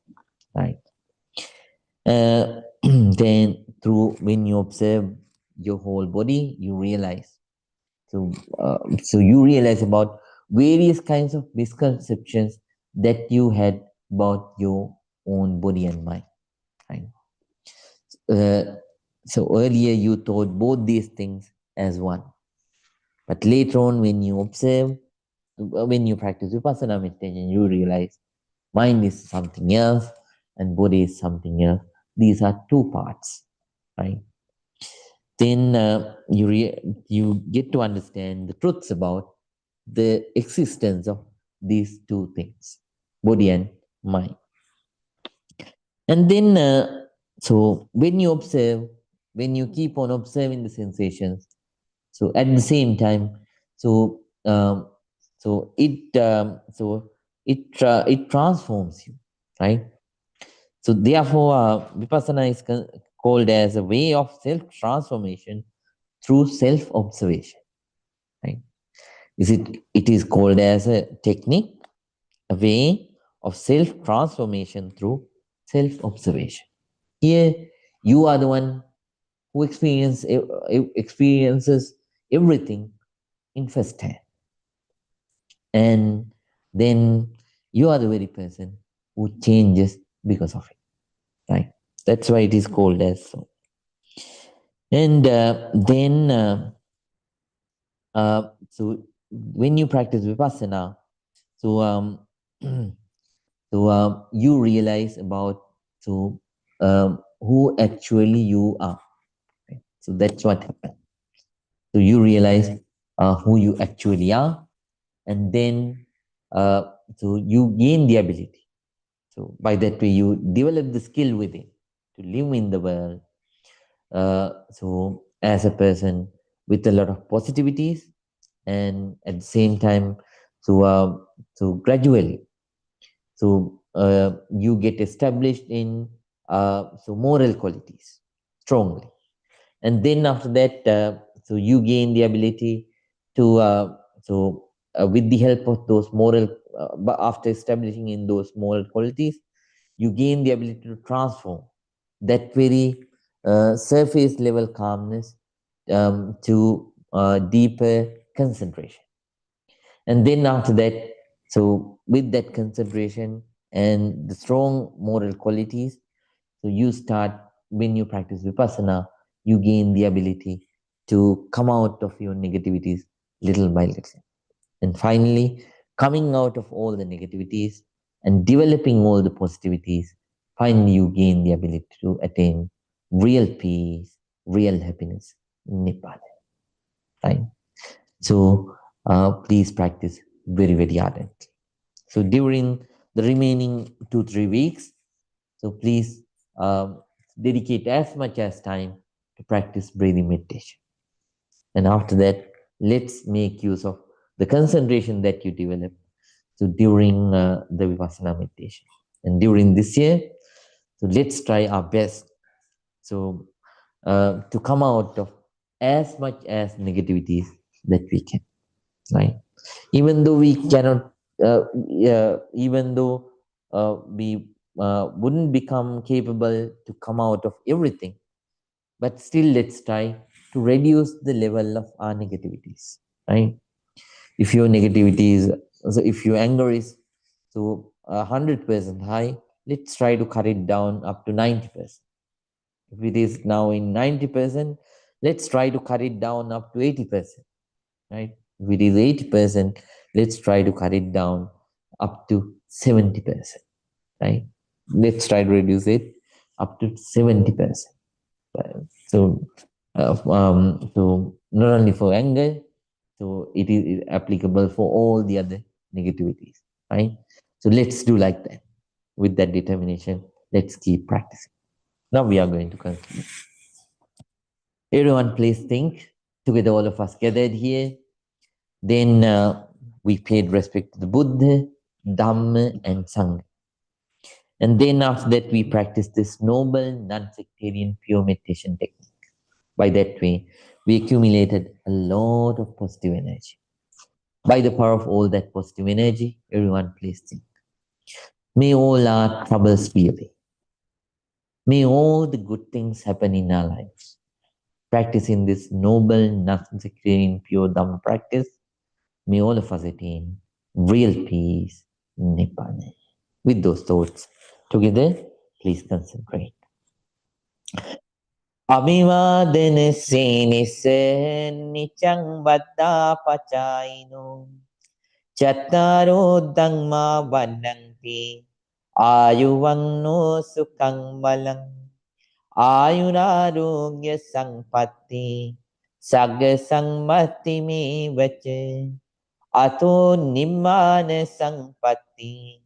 right? Then through when you observe your whole body, you realize. So you realize about various kinds of misconceptions that you had about your own body and mind. Right? Uh, so earlier you thought both these things as one, but later on when you observe, when you practice vipassana meditation, you realize mind is something else and body is something else. These are two parts, right? Then you get to understand the truths about the existence of these two things, body and mind. And then, so when you observe, when you keep on observing the sensations, so at the same time, so it transforms you, right? So therefore, vipassana is called as a way of self transformation through self observation, right? It is called as a technique, a way of self transformation through self observation. Here, you are the one who experiences everything in first hand, and then you are the very person who changes because of it. Right? That's why it is called as so. And then, so when you practice vipassana, so you realize about who actually you are. Right? So that's what happens. So you realize who you actually are, and then so you gain the ability. So by that way, you develop the skill within to live in the world. So as a person with a lot of positivities, and at the same time, so gradually, so you get established in so moral qualities strongly, and then after that, so you gain the ability to with the help of those moral, but after establishing in those moral qualities, you gain the ability to transform that very surface level calmness to deeper concentration. And then after that, so with that concentration and the strong moral qualities, so you start, when you practice vipassana, you gain the ability to come out of your negativities little by little. And finally, coming out of all the negativities and developing all the positivities, finally you gain the ability to attain real peace, real happiness, nibbana. Right? So please practice very, very ardently. So during the remaining 2-3 weeks, so please dedicate as much as time to practice breathing meditation. And after that, let's make use of the concentration that you develop. So during the Vipassana meditation. And during this year, so let's try our best. So to come out of as much as negativities that we can, right? Even though we cannot, even though we wouldn't become capable to come out of everything, but still let's try to reduce the level of our negativities, right? If your negativity is, so if your anger is so 100% high, let's try to cut it down up to 90%. If it is now in 90%, let's try to cut it down up to 80%, right? If it is 80%, let's try to cut it down up to 70%, right? Let's try to reduce it up to 70%. So not only for anger, so it is applicable for all the other negativities, right? So let's do like that. With that determination, let's keep practicing. Now we are going to continue. Everyone, please think. Together, all of us gathered here. Then we paid respect to the Buddha, Dhamma, and Sangha. And then after that, we practiced this noble, non-sectarian, pure meditation technique. By that way, we accumulated a lot of positive energy. By the power of all that positive energy, everyone please think. May all our troubles be away. May all the good things happen in our lives. Practicing this noble, non-sectarian, pure Dhamma practice, may all of us attain real peace, Nibbana. With those thoughts together, please concentrate. Abhivadana senisse nichang vaddha pachaino chattaro dhamma vannanti ayuvanno sukhang balang ayurarogya sampatti sagga sammati me vache ato nimmana sampatti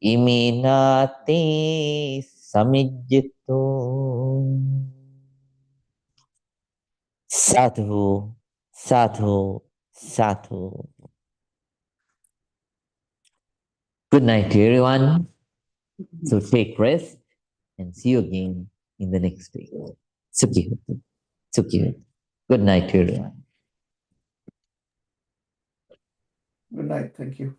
iminati samijjito. Sadhu, sadhu, sadhu. Good night to everyone. So take rest and see you again in the next week. Sukhi Hotu. Sukhi Hotu. Good night to everyone. Good night. Thank you.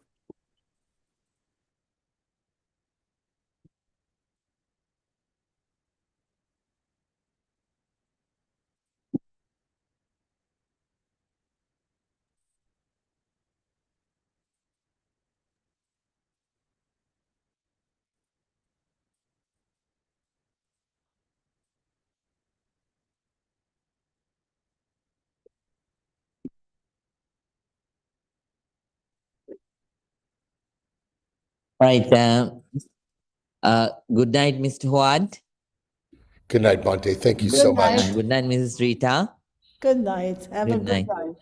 Right. Good night, Mr. Huad. Good night, Bhante. Thank you Good so night. much. Good night, Mrs. Rita. Good night. Have a Good good night. night.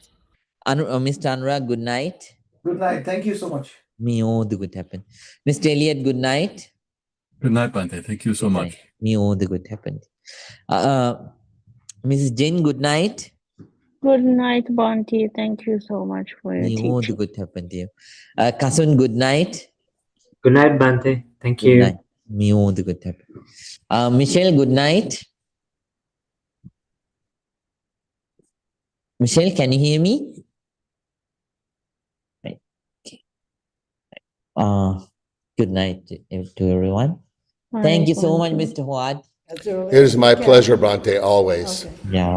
Mr. Anurag, good night. Good night. Thank you so much. Me all the good happen. Mr. Elliot, good night. Good night, Bhante. Thank you so Good much. night. Me all the good happened. Mrs. Jane, good night. Good night, Bhante. Thank you so much for your Me all the teaching. good happened to you. Kasun, good night. Good night, Bhante. Thank Good you. night. Me all the good happened. Michelle, good night. Michelle, can you hear me? Right. Okay. Good night to everyone. All Thank right, you so much, Bhante. Mr. Huad. That's your It is my Okay. pleasure, Bhante, always. Okay. Yeah.